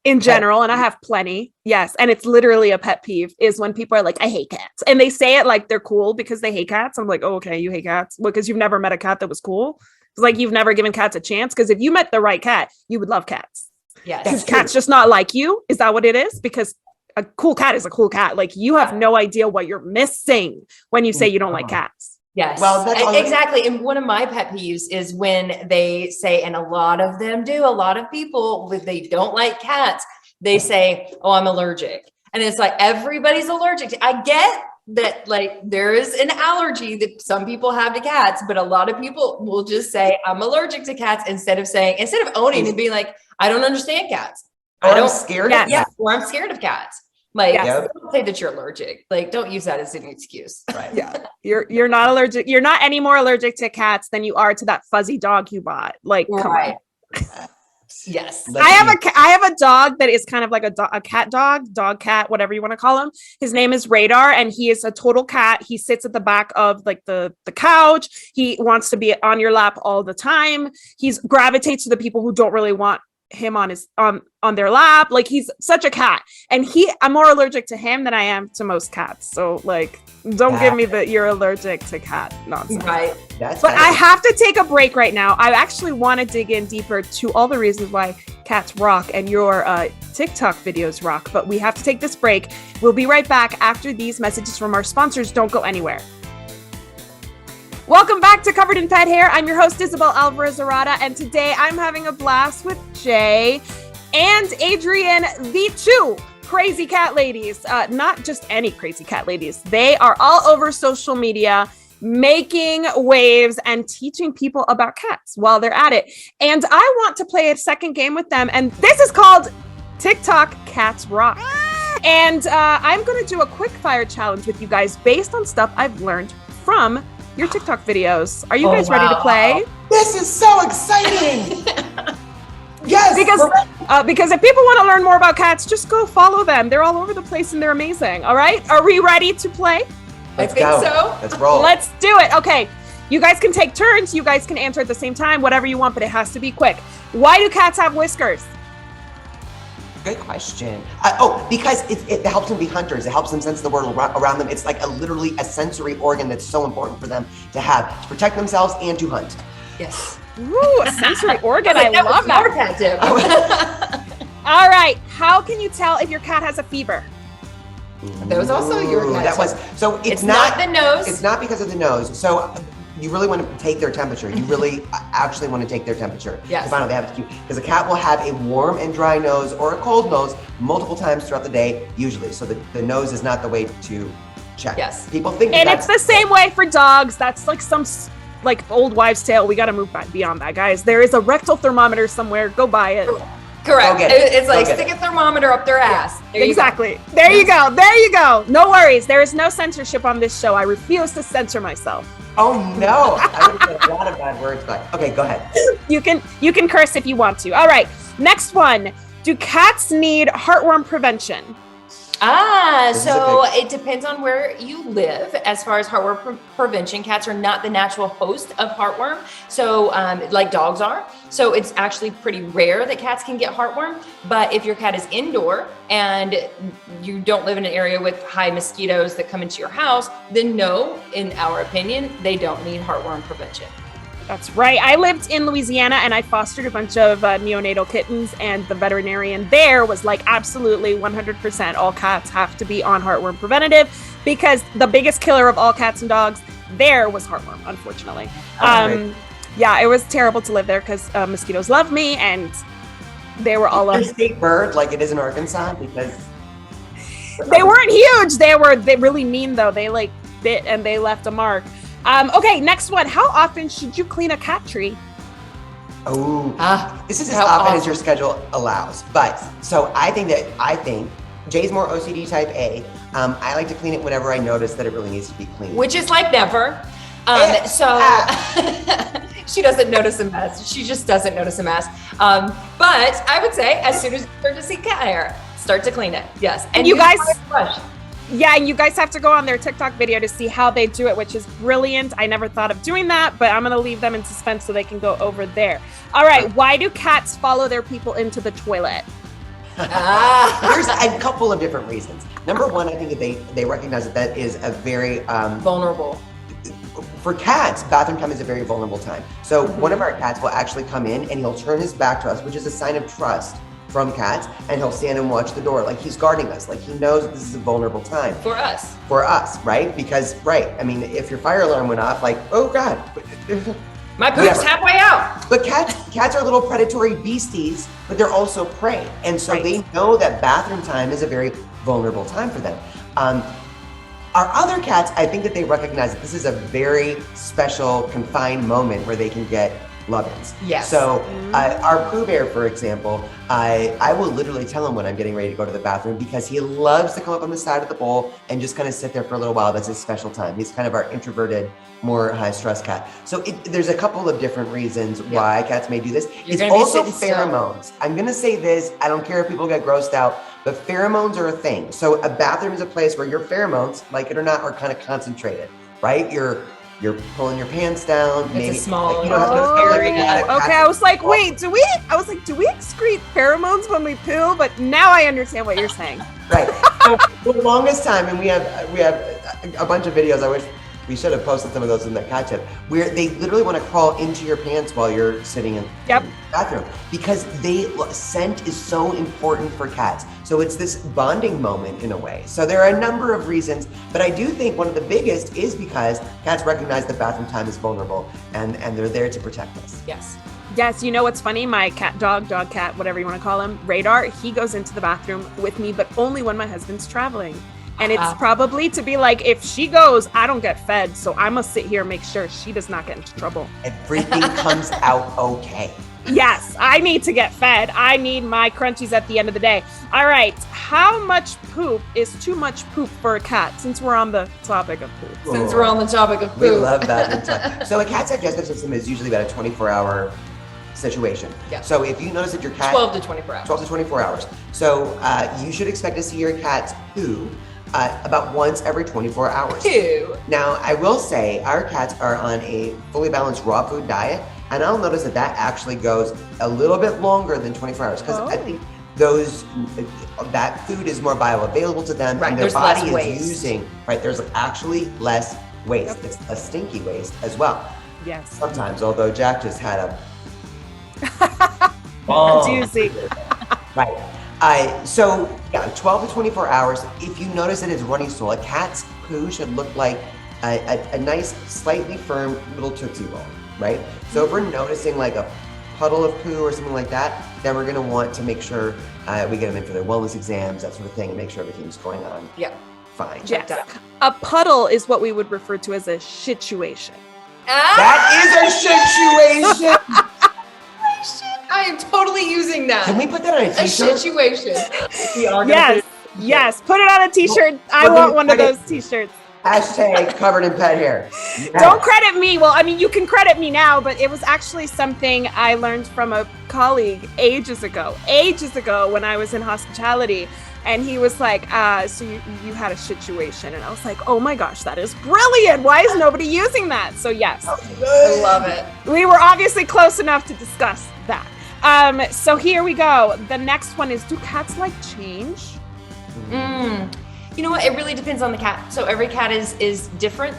[SPEAKER 2] in general, and I have plenty, and it's literally a pet peeve, is when people are like, I hate cats, and they say it like they're cool because they hate cats. I'm like, oh, okay, you hate cats because you've never met a cat that was cool. It's like you've never given cats a chance, because if you met the right cat, you would love cats. Because cats just not like you. Is that what it is? Because a cool cat is a cool cat. Like, you have no idea what you're missing when you say you don't like cats.
[SPEAKER 4] Yes. Well, exactly. And one of my pet peeves is when they say, and a lot of them do, a lot of people, if they don't like cats, they say, oh, I'm allergic. And it's like, everybody's allergic. I get that, like, there is an allergy that some people have to cats, but a lot of people will just say, I'm allergic to cats, instead of owning and being like, I don't understand cats.
[SPEAKER 3] I'm scared of cats.
[SPEAKER 4] Or I'm scared of cats. Like, don't say that you're allergic. Like, don't use that as an excuse. Right.
[SPEAKER 2] Yeah. You're not allergic. You're not any more allergic to cats than you are to that fuzzy dog you bought. Like, come on.
[SPEAKER 4] Yes.
[SPEAKER 2] I have a dog that is kind of like a cat dog cat, whatever you want to call him. His name is Radar, and he is a total cat. He sits at the back of like the couch. He wants to be on your lap all the time. He's gravitates to the people who don't really want him on his on their lap. Like, he's such a cat, and I'm more allergic to him than I am to most cats. So like, don't give me that you're allergic to cat nonsense.
[SPEAKER 4] Right.
[SPEAKER 3] That's
[SPEAKER 2] But I have to take a break right now. I actually want to dig in deeper to all the reasons why cats rock and your TikTok videos rock. But we have to take this break. We'll be right back after these messages from our sponsors. Don't go anywhere. Welcome back to Covered in Pet Hair. I'm your host, Isabel Alvarez-Arada, and today I'm having a blast with Jay and Adrienne, the two crazy cat ladies. Not just any crazy cat ladies. They are all over social media, making waves and teaching people about cats while they're at it. And I want to play a second game with them, and this is called TikTok Cats Rock. And I'm going to do a quick fire challenge with you guys based on stuff I've learned from your TikTok videos. Are you guys ready to play?
[SPEAKER 3] This is so exciting. Yes.
[SPEAKER 2] Because if people want to learn more about cats, just go follow them. They're all over the place and they're amazing. All right. Are we ready to play?
[SPEAKER 3] Let's
[SPEAKER 4] I think
[SPEAKER 3] go.
[SPEAKER 4] so.
[SPEAKER 3] Let's roll.
[SPEAKER 2] Let's do it. Okay. You guys can take turns. You guys can answer at the same time, whatever you want, but it has to be quick. Why do cats have whiskers?
[SPEAKER 3] Good question. Because it helps them be hunters. It helps them sense the world around them. It's like literally a sensory organ that's so important for them to have to protect themselves and to hunt.
[SPEAKER 4] Yes.
[SPEAKER 2] Ooh, a sensory organ. I love that.
[SPEAKER 4] Cat tip.
[SPEAKER 2] All right. How can you tell if your cat has a fever?
[SPEAKER 4] That was also your cat
[SPEAKER 3] That
[SPEAKER 4] tip.
[SPEAKER 3] was so. It's
[SPEAKER 4] not the nose.
[SPEAKER 3] It's not because of the nose. So you really want to take their temperature. You really actually want to take their temperature.
[SPEAKER 4] Yes.
[SPEAKER 3] To find out they have it. Because a cat will have a warm and dry nose or a cold nose multiple times throughout the day, usually. So the nose is not the way to check.
[SPEAKER 4] Yes.
[SPEAKER 3] People think
[SPEAKER 2] And it's the same way for dogs. That's like some old wives' tale. We got to move beyond that, guys. There is a rectal thermometer somewhere. Go buy it.
[SPEAKER 4] Correct.
[SPEAKER 3] Go get it.
[SPEAKER 4] It's like
[SPEAKER 3] Go get
[SPEAKER 4] stick
[SPEAKER 3] it.
[SPEAKER 4] a thermometer up their ass. There you
[SPEAKER 2] Exactly. There you go. There you go. No worries. There is no censorship on this show. I refuse to censor myself.
[SPEAKER 3] Oh no! I would have said a lot of bad words, but okay, go ahead.
[SPEAKER 2] You can curse if you want to. All right. Next one. Do cats need heartworm prevention?
[SPEAKER 4] So it depends on where you live. As far as heartworm prevention, cats are not the natural host of heartworm, so like dogs are. So it's actually pretty rare that cats can get heartworm. But if your cat is indoor and you don't live in an area with high mosquitoes that come into your house, then no, in our opinion, they don't need heartworm prevention.
[SPEAKER 2] That's right. I lived in Louisiana and I fostered a bunch of neonatal kittens, and the veterinarian there was like, absolutely 100% all cats have to be on heartworm preventative, because the biggest killer of all cats and dogs there was heartworm, unfortunately. Yeah, it was terrible to live there because mosquitoes love me, and they were all
[SPEAKER 3] a state bird like it is in Arkansas, because
[SPEAKER 2] they weren't huge. They really mean though. They like bit and they left a mark. Okay, next one. How often should you clean a cat tree?
[SPEAKER 3] This is as often as your schedule allows. But so I think Jay's more OCD type A. I like to clean it whenever I notice that it really needs to be cleaned.
[SPEAKER 4] Which is like never. She doesn't notice a mess. She just doesn't notice a mess. But I would say as soon as you start to see cat hair, start to clean it. Yes.
[SPEAKER 2] And you guys, yeah, and you guys have to go on their TikTok video to see how they do it, which is brilliant. I never thought of doing that, but I'm going to leave them in suspense so they can go over there. All right. Why do cats follow their people into the toilet?
[SPEAKER 3] There's a couple of different reasons. Number one, I think that they recognize that is a very
[SPEAKER 4] vulnerable.
[SPEAKER 3] For cats, bathroom time is a very vulnerable time. So one of our cats will actually come in and he'll turn his back to us, which is a sign of trust from cats, and he'll stand and watch the door like he's guarding us, like he knows this is a vulnerable time.
[SPEAKER 4] For us,
[SPEAKER 3] right? Because, I mean, if your fire alarm went off, like, oh God.
[SPEAKER 4] My poop's halfway out.
[SPEAKER 3] But cats are little predatory beasties, but they're also prey. And so they know that bathroom time is a very vulnerable time for them. Our other cats, I think that they recognize that this is a very special, confined moment where they can get love-ins.
[SPEAKER 4] Yes.
[SPEAKER 3] So our Pooh Bear, for example, I will literally tell him when I'm getting ready to go to the bathroom, because he loves to come up on the side of the bowl and just kind of sit there for a little while. That's his special time. He's kind of our introverted, more high-stress cat. So there's a couple of different reasons why cats may do this. It's also pheromones. I'm going to say this. I don't care if people get grossed out, but pheromones are a thing. So a bathroom is a place where your pheromones, like it or not, are kind of concentrated, right? Your you're pulling your pants down.
[SPEAKER 4] It's
[SPEAKER 3] maybe
[SPEAKER 4] a small.
[SPEAKER 3] like, you don't have to feel like
[SPEAKER 2] Okay, I was like, wait, do we excrete pheromones when we poo? But now I understand what you're saying.
[SPEAKER 3] Right. So for the longest time, and we have a bunch of videos. I wish we should have posted some of those in that cat tip, where they literally want to crawl into your pants while you're sitting in the bathroom, because scent is so important for cats. So it's this bonding moment in a way. So there are a number of reasons, but I do think one of the biggest is because cats recognize that bathroom time is vulnerable, and they're there to protect us.
[SPEAKER 4] Yes.
[SPEAKER 2] Yes, you know what's funny? My dog, cat, whatever you want to call him, Radar, he goes into the bathroom with me, but only when my husband's traveling. And it's probably to be like, if she goes, I don't get fed. So I must sit here and make sure she does not get into trouble.
[SPEAKER 3] Everything comes out okay.
[SPEAKER 2] Yes, I need to get fed. I need my crunchies at the end of the day. All right. How much poop is too much poop for a cat, since we're on the topic of poop?
[SPEAKER 4] Since we're on the topic of poop.
[SPEAKER 3] We love that. So a cat's digestive system is usually about a 24-hour situation.
[SPEAKER 4] Yeah.
[SPEAKER 3] So if you notice that your cat...
[SPEAKER 4] 12 to 24 hours.
[SPEAKER 3] 12 to 24 hours. So you should expect to see your cat's poo about once every 24 hours.
[SPEAKER 4] Poo.
[SPEAKER 3] Now, I will say our cats are on a fully balanced raw food diet, and I'll notice that actually goes a little bit longer than 24 hours, because I think that food is more bioavailable to them, and their body is using, there's actually less waste. It's a stinky waste as well.
[SPEAKER 2] Yes.
[SPEAKER 3] Sometimes, although Jack just had a
[SPEAKER 2] doozy.
[SPEAKER 3] Right. So 12 to 24 hours. If you notice that it's runny stool, a cat's poo should look like a nice, slightly firm little Tootsie Roll, right? So if we're noticing like a puddle of poo or something like that, then we're gonna want to make sure we get them in for their wellness exams, that sort of thing, and make sure everything's going on fine.
[SPEAKER 2] Yes. A puddle is what we would refer to as a situation.
[SPEAKER 3] That is a situation.
[SPEAKER 4] I am totally using that.
[SPEAKER 3] Can we put that on a t-shirt?
[SPEAKER 4] A situation.
[SPEAKER 2] Yes. Put it on a t-shirt. I want one of those t-shirts.
[SPEAKER 3] Hashtag covered in pet hair. Yeah.
[SPEAKER 2] Don't credit me. Well, I mean, you can credit me now, but it was actually something I learned from a colleague ages ago when I was in hospitality. And he was like, so you had a situation. And I was like, oh my gosh, that is brilliant. Why is nobody using that? So yes.
[SPEAKER 4] I love it.
[SPEAKER 2] We were obviously close enough to discuss that. So here we go. The next one is, do cats like change?
[SPEAKER 4] You know what? It really depends on the cat. So every cat is different.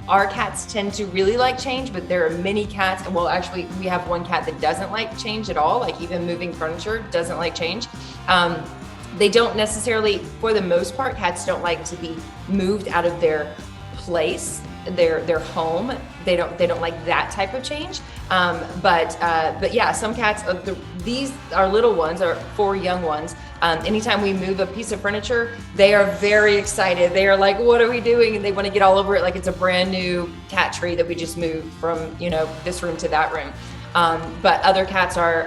[SPEAKER 4] Our cats tend to really like change, but there are many cats. Well, actually, we have one cat that doesn't like change at all. Like even moving furniture doesn't like change. They don't necessarily, for the most part, cats don't like to be moved out of their place, their home. They don't like that type of change. But yeah, some cats, these are little ones, are 4 young ones. Anytime we move a piece of furniture, they are very excited. They are like, what are we doing? And they want to get all over it like it's a brand new cat tree that we just moved from, this room to that room. But other cats are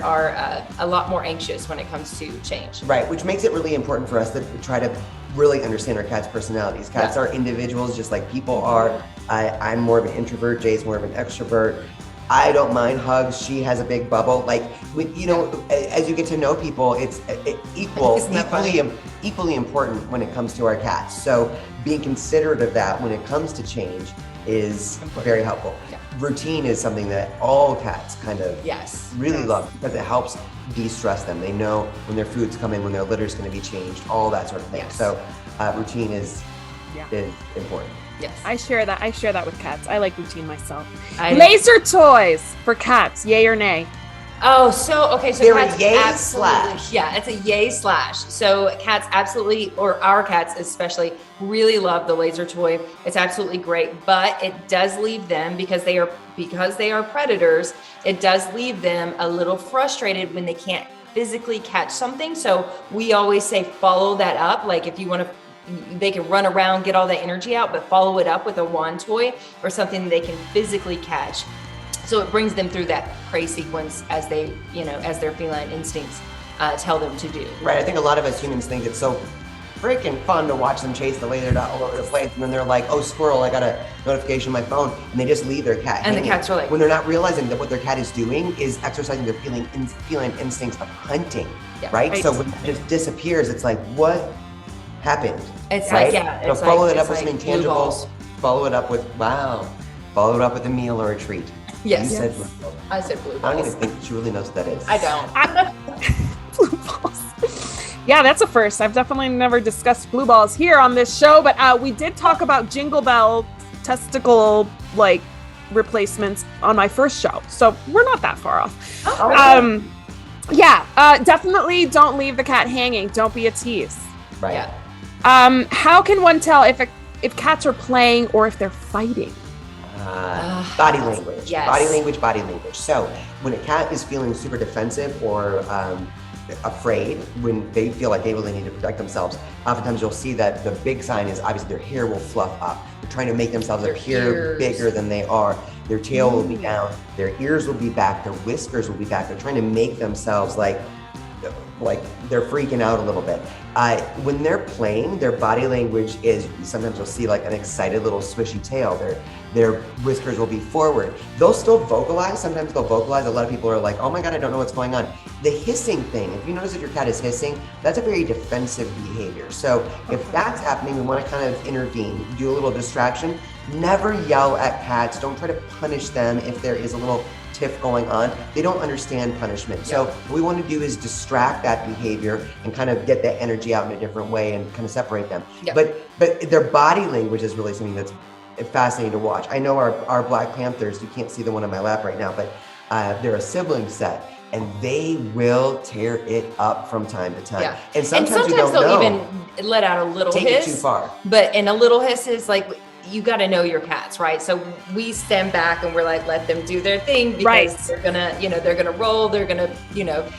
[SPEAKER 4] a lot more anxious when it comes to change.
[SPEAKER 3] Right, which makes it really important for us to try to really understand our cats' personalities. Cats are individuals just like people are. I'm more of an introvert, Jay's more of an extrovert. I don't mind hugs. She has a big bubble. Like, as you get to know people, it's equally important when it comes to our cats. So being considerate of that when it comes to change is very helpful. Yeah. Routine is something that all cats kind of really love, because it helps de-stress them. They know when their food's coming, when their litter's going to be changed, all that sort of thing. Yes. So routine is important.
[SPEAKER 2] Yes. I share that with cats. I like routine myself. Laser toys for cats, yay or nay?
[SPEAKER 4] Oh, so cats
[SPEAKER 3] yay
[SPEAKER 4] absolutely,
[SPEAKER 3] slash.
[SPEAKER 4] Yeah, it's a yay slash. So cats absolutely, or our cats especially, really love the laser toy. It's absolutely great, but it does leave them, because they are predators, it does leave them a little frustrated when they can't physically catch something. So we always say follow that up. Like if you want to, they can run around, get all that energy out, but follow it up with a wand toy or something that they can physically catch. So it brings them through that prey sequence as they, as their feline instincts tell them to do.
[SPEAKER 3] Right. I think a lot of us humans think it's so freaking fun to watch them chase the laser dot all over the place, and then they're like, oh, squirrel, I got a notification on my phone, and they just leave their cat
[SPEAKER 4] and
[SPEAKER 3] hanging.
[SPEAKER 4] The cats are like,
[SPEAKER 3] when they're not realizing that what their cat is doing is exercising their feline instincts of hunting, right? So when it just disappears, it's like, what happened?
[SPEAKER 4] It's
[SPEAKER 3] right?
[SPEAKER 4] like,
[SPEAKER 3] follow it up with some intangibles. Follow it up with, wow, followed up with a meal or a treat.
[SPEAKER 4] Yes.
[SPEAKER 3] You said blue balls.
[SPEAKER 4] I said blue
[SPEAKER 3] I don't
[SPEAKER 4] balls.
[SPEAKER 3] even think she really knows what that is.
[SPEAKER 4] I don't.
[SPEAKER 2] Blue balls. Yeah, that's a first. I've definitely never discussed blue balls here on this show, but we did talk about Jingle Bell testicle replacements on my first show, so we're not that far off.
[SPEAKER 4] Oh,
[SPEAKER 2] Definitely don't leave the cat hanging. Don't be a tease.
[SPEAKER 3] Right.
[SPEAKER 4] Yeah.
[SPEAKER 2] How can one tell if cats are playing or if they're fighting?
[SPEAKER 3] Body language.
[SPEAKER 4] Yes.
[SPEAKER 3] Body language. So when a cat is feeling super defensive or afraid, when they feel like they really need to protect themselves, oftentimes you'll see that the big sign is obviously their hair will fluff up. They're trying to make themselves appear bigger than they are. Their tail will be down. Their ears will be back. Their whiskers will be back. They're trying to make themselves like they're freaking out a little bit. When they're playing, their body language is, sometimes you'll see like an excited little swishy tail. Their whiskers will be forward. They'll still vocalize. Sometimes they'll vocalize. A lot of people are like, oh my God, I don't know what's going on. The hissing thing, if you notice that your cat is hissing, that's a very defensive behavior. So if that's happening, we want to kind of intervene, do a little distraction. Never yell at cats. Don't try to punish them if there is a little tiff going on. They don't understand punishment. So what we want to do is distract that behavior and kind of get that energy out in a different way and kind of separate them. But their body language is really something that's fascinating to watch. I know our Black Panthers, you can't see the one on my lap right now, but they're a sibling set and they will tear it up from time to time.
[SPEAKER 4] Yeah.
[SPEAKER 3] And sometimes you don't
[SPEAKER 4] they'll
[SPEAKER 3] know.
[SPEAKER 4] even let out a little
[SPEAKER 3] Take
[SPEAKER 4] hiss.
[SPEAKER 3] it too far.
[SPEAKER 4] But in a little hiss is like, you got to know your cats, right? So we stand back and we're like, let them do their thing because they're gonna roll, they're gonna,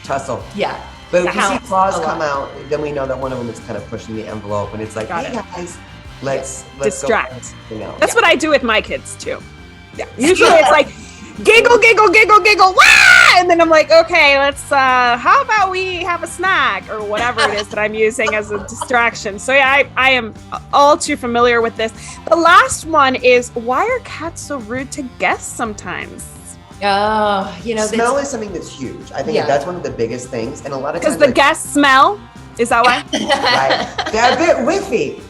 [SPEAKER 3] tussle.
[SPEAKER 4] Yeah.
[SPEAKER 3] But if you see claws come out, then we know that one of them is kind of pushing the envelope and it's like,
[SPEAKER 2] Got
[SPEAKER 3] hey
[SPEAKER 2] it.
[SPEAKER 3] guys, let's
[SPEAKER 2] distract.
[SPEAKER 3] Go,
[SPEAKER 2] That's what I do with my kids too. Yeah. Usually it's like giggle, giggle, giggle, giggle, wah! And then I'm like, okay, let's how about we have a snack or whatever it is that I'm using as a distraction. So yeah, I am all too familiar with this. The last one is, why are cats so rude to guests sometimes?
[SPEAKER 3] Smell is something that's huge. I think that's one of the biggest things. And a lot of times,
[SPEAKER 2] because the guests smell. Is that why?
[SPEAKER 3] Right. They're a bit whiffy.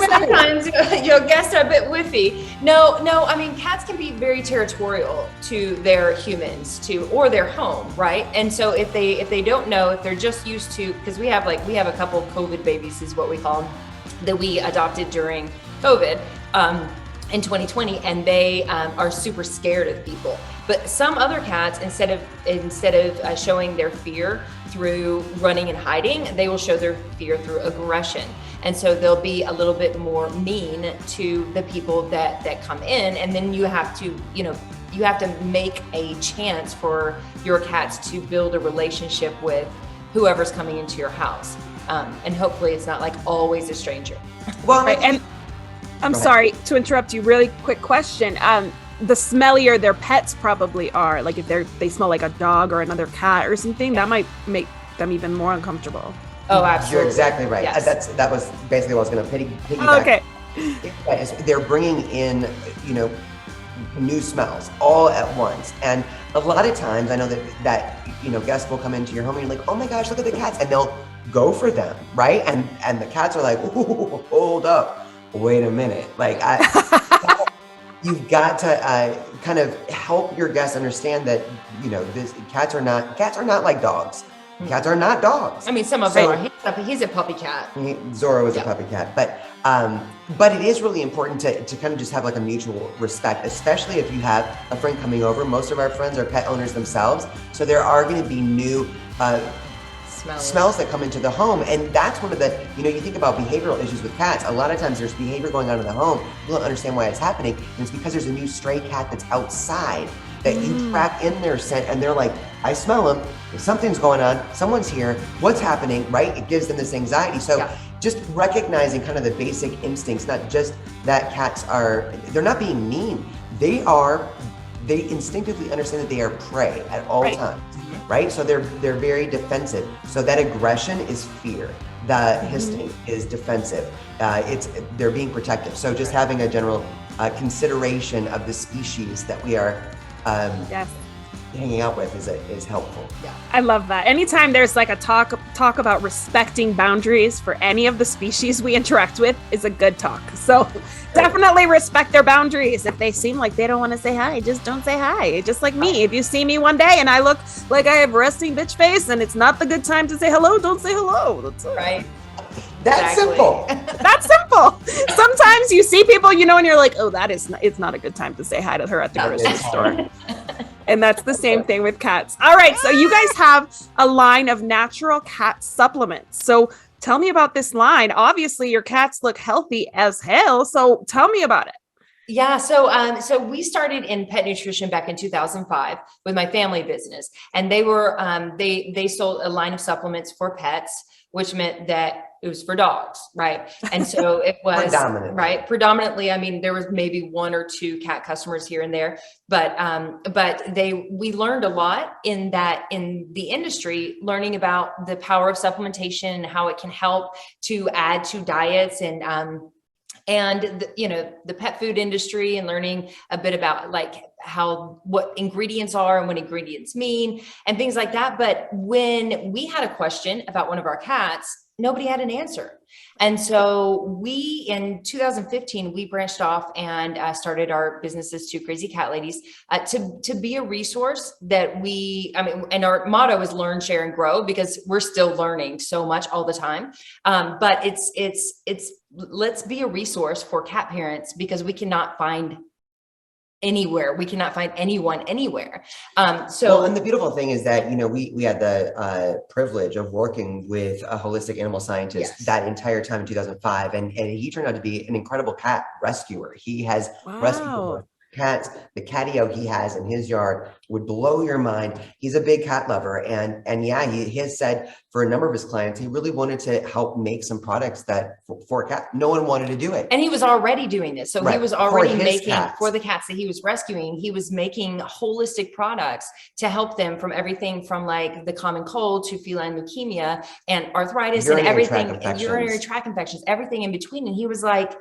[SPEAKER 4] Sometimes your guests are a bit whiffy. No, I mean, cats can be very territorial to their humans or their home, right? And so if they don't know, if they're just used to, because we have a couple COVID babies is what we call them, that we adopted during COVID in 2020, and they are super scared of people. But some other cats, instead of showing their fear through running and hiding, they will show their fear through aggression. And so they'll be a little bit more mean to the people that come in. And then you have to make a chance for your cats to build a relationship with whoever's coming into your house. And hopefully it's not like always a stranger.
[SPEAKER 3] Well,
[SPEAKER 2] right. And I'm sorry to interrupt you. Really quick question. The smellier their pets probably are, like if they smell like a dog or another cat or something, that might make them even more uncomfortable.
[SPEAKER 4] Oh, absolutely.
[SPEAKER 3] You're exactly right.
[SPEAKER 4] Yes.
[SPEAKER 3] That was basically what I was going to piggyback.
[SPEAKER 2] Okay.
[SPEAKER 3] They're bringing in, new smells all at once. And a lot of times I know that guests will come into your home and you're like, oh my gosh, look at the cats. And they'll go for them, right? And the cats are like, ooh, hold up. Wait a minute. You've got to kind of help your guests understand that, cats are not like dogs. Cats are not dogs.
[SPEAKER 4] I mean, some of them are. He's a puppy cat.
[SPEAKER 3] Zorro is a puppy cat. But it is really important to kind of just have like a mutual respect, especially if you have a friend coming over. Most of our friends are pet owners themselves. So there are going to be new smells that come into the home. And that's one of the, you think about behavioral issues with cats. A lot of times there's behavior going on in the home. People don't understand why it's happening. And it's because there's a new stray cat that's outside that you track in their scent and they're like, I smell them. Something's going on. Someone's here. What's happening, right? It gives them this anxiety. So just recognizing kind of the basic instincts, not just that they're not being mean. They instinctively understand that they are prey at all times. Right? So they're very defensive. So that aggression is fear. The hissing is defensive. They're being protective. So just having a general consideration of the species that we are hanging out with is helpful.
[SPEAKER 4] Yeah.
[SPEAKER 2] I love that. Anytime there's like a talk about respecting boundaries for any of the species we interact with is a good talk. So definitely respect their boundaries. If they seem like they don't want to say hi, just don't say hi. Just like me. If you see me one day and I look like I have resting bitch face and it's not the good time to say hello, don't say hello. That's it.
[SPEAKER 4] Right.
[SPEAKER 3] That's
[SPEAKER 4] Exactly.
[SPEAKER 3] simple.
[SPEAKER 2] That's simple. Sometimes you see people, you know, and you're like, oh, it's not a good time to say hi to her at the grocery store. And that's the same thing with cats. All right. So you guys have a line of natural cat supplements. So tell me about this line. Obviously, your cats look healthy as hell. So tell me about it.
[SPEAKER 4] Yeah. So we started in pet nutrition back in 2005 with my family business, and they were, they sold a line of supplements for pets, which meant that it was for dogs. Right. And so it was predominantly, I mean, there was maybe one or two cat customers here and there, but we learned a lot in the industry, learning about the power of supplementation and how it can help to add to diets and the pet food industry, and learning a bit about like what ingredients are and what ingredients mean and things like that. But when we had a question about one of our cats, nobody had an answer. And so in 2015, we branched off and started our business as Two Crazy Cat Ladies to be a resource that and our motto is learn, share, and grow, because we're still learning so much all the time. But it's let's be a resource for cat parents, because we cannot find anywhere. We cannot find anyone anywhere. And
[SPEAKER 3] the beautiful thing is that, we had the privilege of working with a holistic animal scientist that entire time in 2005. And he turned out to be an incredible cat rescuer. He has rescued cats. The catio he has in his yard would blow your mind. He's a big cat lover. And he has said for a number of his clients, he really wanted to help make some products that for a cat, no one wanted to do it.
[SPEAKER 4] And he was already doing this. So he was already making
[SPEAKER 3] cats.
[SPEAKER 4] For the cats that he was rescuing, he was making holistic products to help them from everything from like the common cold to feline leukemia and arthritis and everything, and urinary tract infections, everything in between. And he was like,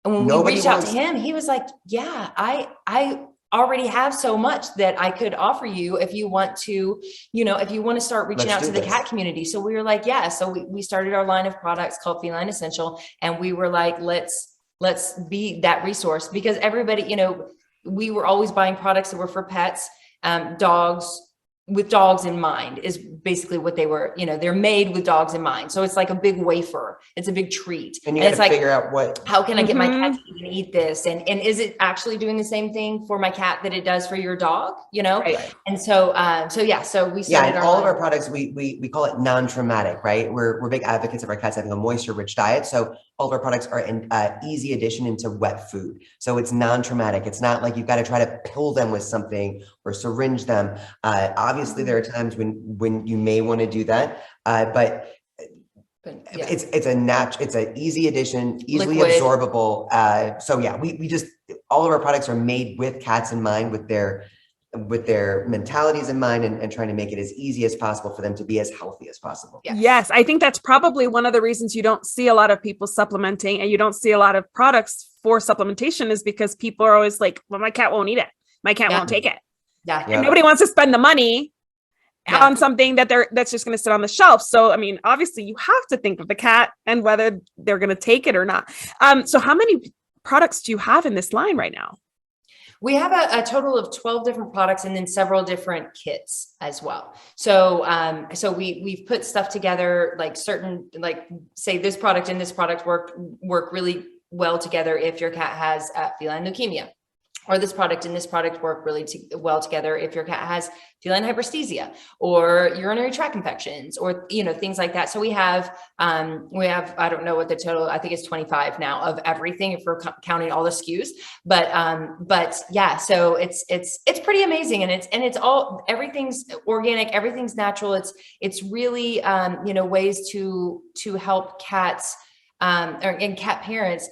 [SPEAKER 4] and when we reached out to him, he was like, yeah, I already have so much that I could offer you if you want to, if you want to start reaching out to the cat community. So we were like, yeah. So we started our line of products called Feline Essential. And we were like, let's be that resource, because everybody, we were always buying products that were for pets, dogs, with dogs in mind is basically what they were, they're made with dogs in mind. So it's like a big wafer. It's a big treat.
[SPEAKER 3] And you have to figure out how
[SPEAKER 4] can I get my cat to even eat this? And is it actually doing the same thing for my cat that it does for your dog? Right. And so we started
[SPEAKER 3] all of our products, we call it non-traumatic, right? We're big advocates of our cats having a moisture rich diet. So all of our products are an easy addition into wet food. So it's non-traumatic. It's not like you've got to try to pill them with something or syringe them. Obviously, there are times when you may want to do that, but it's an easy addition, easily absorbable. We just, all of our products are made with cats in mind, with their mentalities in mind, and trying to make it as easy as possible for them to be as healthy as possible.
[SPEAKER 2] Yes. I think that's probably one of the reasons you don't see a lot of people supplementing and you don't see a lot of products for supplementation, is because people are always like, well, my cat won't eat it. My cat won't take it.
[SPEAKER 4] Yeah.
[SPEAKER 2] And nobody wants to spend the money on something that's just going to sit on the shelf. So, I mean, obviously you have to think of the cat and whether they're going to take it or not. So how many products do you have in this line right now?
[SPEAKER 4] We have a total of 12 different products and then several different kits as well. So, we've put stuff together, like say this product and this product work really well together if your cat has feline leukemia, or this product and this product work really well together if your cat has feline hyperesthesia or urinary tract infections, or, things like that. So we have, I don't know what the total, I think it's 25 now of everything if we're counting all the SKUs, but yeah, so it's pretty amazing. And everything's organic, everything's natural. It's really, ways to help cats, and cat parents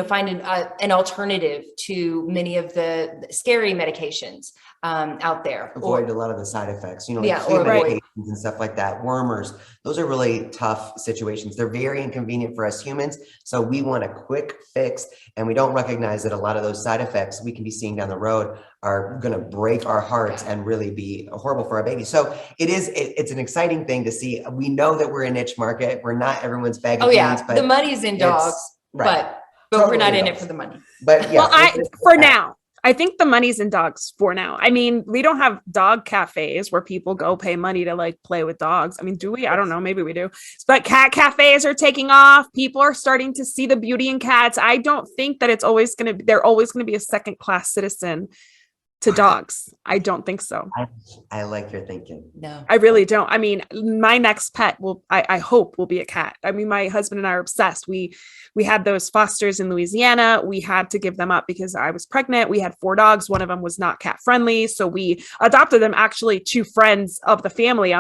[SPEAKER 4] find an alternative to many of the scary medications out there.
[SPEAKER 3] Avoid a lot of the side effects, like
[SPEAKER 4] or
[SPEAKER 3] medications and stuff like that. Wormers, those are really tough situations. They're very inconvenient for us humans. So we want a quick fix, and we don't recognize that a lot of those side effects we can be seeing down the road are going to break our hearts and really be horrible for our babies. So it's an exciting thing to see. We know that we're a niche market. We're not everyone's bag of beans, but
[SPEAKER 4] the money's in dogs, but totally we're not in it for the money.
[SPEAKER 3] But yeah,
[SPEAKER 2] for now. I think the money's in dogs for now. I mean, we don't have dog cafes where people go pay money to like play with dogs. I mean, do we? I don't know. Maybe we do. But cat cafes are taking off. People are starting to see the beauty in cats. I don't think that they're always going to be a second class citizen to dogs. I don't think so.
[SPEAKER 3] I like your thinking.
[SPEAKER 4] No,
[SPEAKER 2] I really don't. I mean, my next pet I hope will be a cat. I mean, my husband and I are obsessed. We had those Fosters in Louisiana. We had to give them up because I was pregnant. We had 4 dogs. One of them was not cat friendly. So we adopted them actually to friends of the family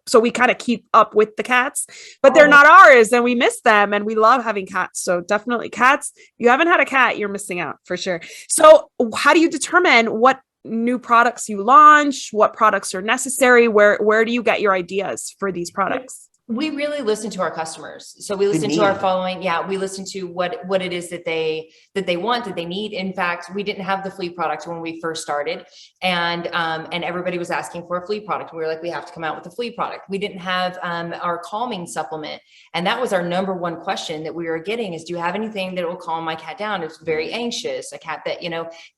[SPEAKER 2] so we kind of keep up with the cats, but they're not ours and we miss them and we love having cats. So definitely cats. If you haven't had a cat, you're missing out for sure. So how do you determine what new products you launch, what products are necessary? Where do you get your ideas for these products?
[SPEAKER 4] We really listen to our customers. So we listen to our following. Yeah. We listen to what it is that they want, that they need. In fact, we didn't have the flea product when we first started, and everybody was asking for a flea product. We were like, we have to come out with a flea product. We didn't have our calming supplement. And that was our number one question that we were getting is, do you have anything that will calm my cat down? It's very anxious. A cat that,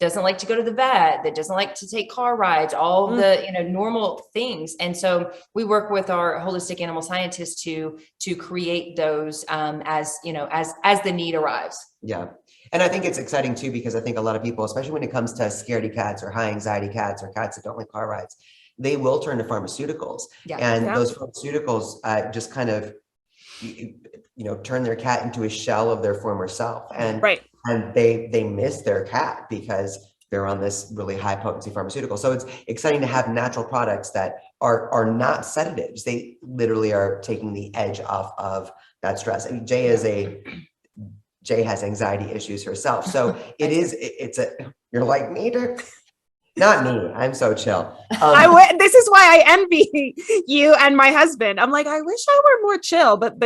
[SPEAKER 4] doesn't like to go to the vet, that doesn't like to take car rides, all the, normal things. And so we work with our holistic animal scientists to create those as the need arrives.
[SPEAKER 3] Yeah. And I think it's exciting too, because I think a lot of people, especially when it comes to scaredy cats or high anxiety cats or cats that don't like car rides, they will turn to pharmaceuticals. Those pharmaceuticals just kind of, turn their cat into a shell of their former self. And they miss their cat because they're on this really high potency pharmaceutical. So it's exciting to have natural products that are not sedatives. They literally are taking the edge off of that stress. I mean, Jay has anxiety issues herself. So you're like me, not me. I'm so chill.
[SPEAKER 2] This is why I envy you and my husband. I'm like, I wish I were more chill, but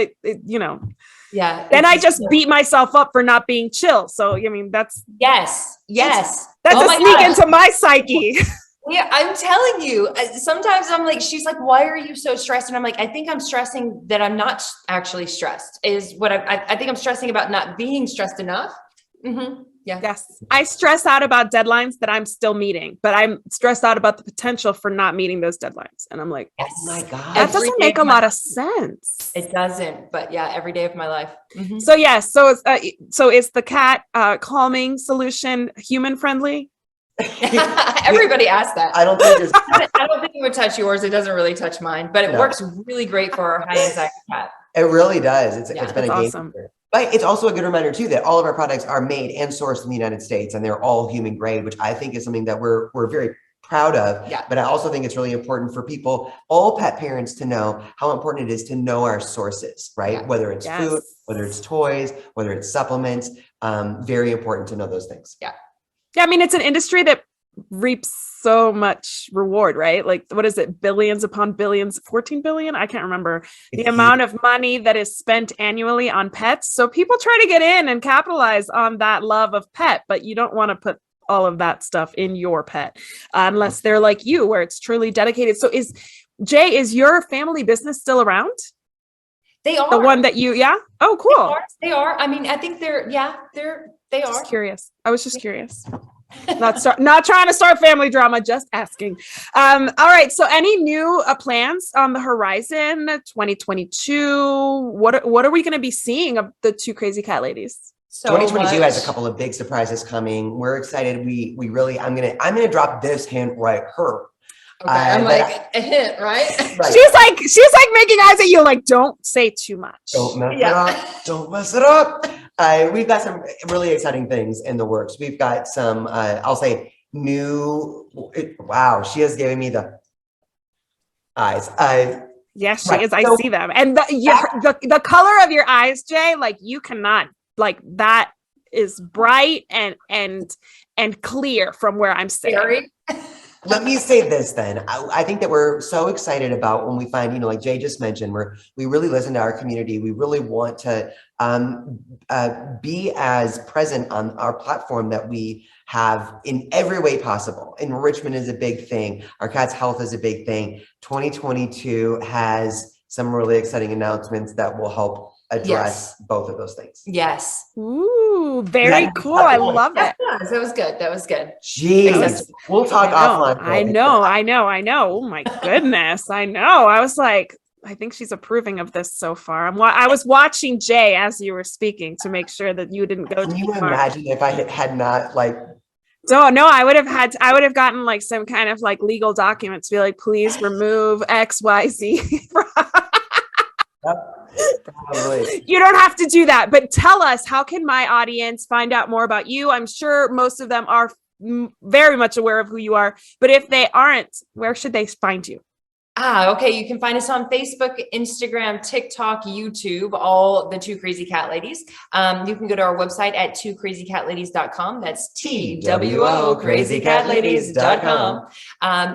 [SPEAKER 4] yeah.
[SPEAKER 2] Then I just beat myself up for not being chill. So, I mean, that's.
[SPEAKER 4] Yes.
[SPEAKER 2] That's a sneak into my psyche.
[SPEAKER 4] Yeah, I'm telling you, sometimes I'm like, she's like, why are you so stressed? And I'm like, I think I'm stressing that I'm not actually stressed is what I think I'm stressing about not being stressed enough. Mm-hmm. Yeah.
[SPEAKER 2] Yes. I stress out about deadlines that I'm still meeting, but I'm stressed out about the potential for not meeting those deadlines. And I'm like,
[SPEAKER 3] oh my God,
[SPEAKER 2] that doesn't make a lot of sense.
[SPEAKER 4] It doesn't, but yeah, every day of my life. Mm-hmm.
[SPEAKER 2] So yes. So is the cat calming solution human friendly?
[SPEAKER 4] Everybody asks that.
[SPEAKER 3] I don't think
[SPEAKER 4] it would touch yours. It doesn't really touch mine, but it works really great for our high anxiety cat.
[SPEAKER 3] It really does. It's been a game
[SPEAKER 2] awesome.
[SPEAKER 3] changer. But it's also a good reminder too that all of our products are made and sourced in the United States, and they're all human grade, which I think is something that we're very proud of.
[SPEAKER 4] Yeah.
[SPEAKER 3] But I also think it's really important for people, all pet parents, to know how important it is to know our sources, right? Yeah. Whether it's food, whether it's toys, whether it's supplements, very important to know those things.
[SPEAKER 4] Yeah.
[SPEAKER 2] Yeah. I mean, it's an industry that reaps so much reward, right? Like, what is it? Billions upon billions, 14 billion. I can't remember the amount of money that is spent annually on pets. So people try to get in and capitalize on that love of pet, but you don't want to put all of that stuff in your pet unless they're like you, where it's truly dedicated. So is your family business still around?
[SPEAKER 4] They are.
[SPEAKER 2] The one that yeah. Oh, cool.
[SPEAKER 4] They are. I mean, I think they are.
[SPEAKER 2] Just curious. I was just curious. Not trying to start family drama, just asking. All right. So any new plans on the horizon, 2022? What are we going to be seeing of the two crazy cat ladies?
[SPEAKER 3] So 2022 has a couple of big surprises coming. We're excited. We really, I'm gonna drop this hint right here.
[SPEAKER 4] Okay, I'm like a hint, right?
[SPEAKER 2] She's like making eyes at you, like, don't say too much.
[SPEAKER 3] Don't mess it up. Don't mess it up. We've got some really exciting things in the works. We've got some, I'll say, wow, she has given me the eyes.
[SPEAKER 2] Yes, she is. I see them. And the color of your eyes, Jay, like, you cannot like that is bright and clear from where I'm sitting.
[SPEAKER 4] Very.
[SPEAKER 3] Let me say this then. I think that we're so excited about when we find, like Jay just mentioned, we really listen to our community. We really want to be as present on our platform that we have in every way possible. Enrichment is a big thing. Our cat's health is a big thing. 2022 has some really exciting announcements that will help address both of those things.
[SPEAKER 4] Yes.
[SPEAKER 2] Ooh, very cool. I love it.
[SPEAKER 4] That was good. That was good.
[SPEAKER 3] Jeez. We'll talk offline.
[SPEAKER 2] I know. Oh my goodness. I know. I was like, I think she's approving of this so far. I was watching Jay as you were speaking to make sure that you didn't go
[SPEAKER 3] Can
[SPEAKER 2] too
[SPEAKER 3] you
[SPEAKER 2] far.
[SPEAKER 3] imagine if I had not
[SPEAKER 2] No, I would have gotten like some kind of like legal documents to be like, please remove XYZ.
[SPEAKER 3] Probably.
[SPEAKER 2] You don't have to do that, but tell us, how can my audience find out more about you? I'm sure most of them are very much aware of who you are, but if they aren't, where should they find you?
[SPEAKER 4] Okay. You can find us on Facebook, Instagram, TikTok, YouTube, all the Two Crazy Cat Ladies. You can go to our website at twocrazycatladies.com. That's TWO crazycatladies.com.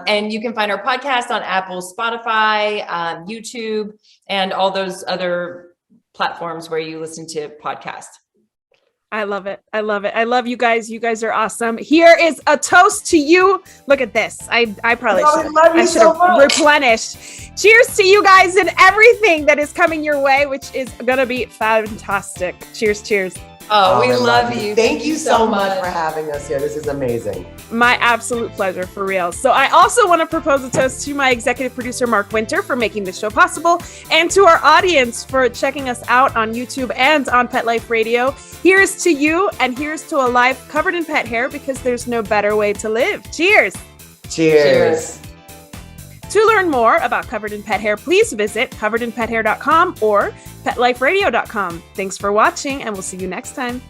[SPEAKER 4] And you can find our podcast on Apple, Spotify, YouTube, and all those other platforms where you listen to podcasts.
[SPEAKER 2] I love it. I love you guys. You guys are awesome. Here is a toast to you. Look at this. I probably should have replenished. Cheers to you guys and everything that is coming your way, which is going to be fantastic. Cheers.
[SPEAKER 4] Oh, we love you.
[SPEAKER 3] Thank you so much for having us here. This is amazing.
[SPEAKER 2] My absolute pleasure, for real. So I also want to propose a toast to my executive producer, Mark Winter, for making this show possible, and to our audience for checking us out on YouTube and on Pet Life Radio. Here's to you, and here's to a life covered in pet hair, because there's no better way to live. Cheers.
[SPEAKER 3] Cheers.
[SPEAKER 2] To learn more about Covered in Pet Hair, please visit coveredinpethair.com or petliferadio.com. Thanks for watching, and we'll see you next time.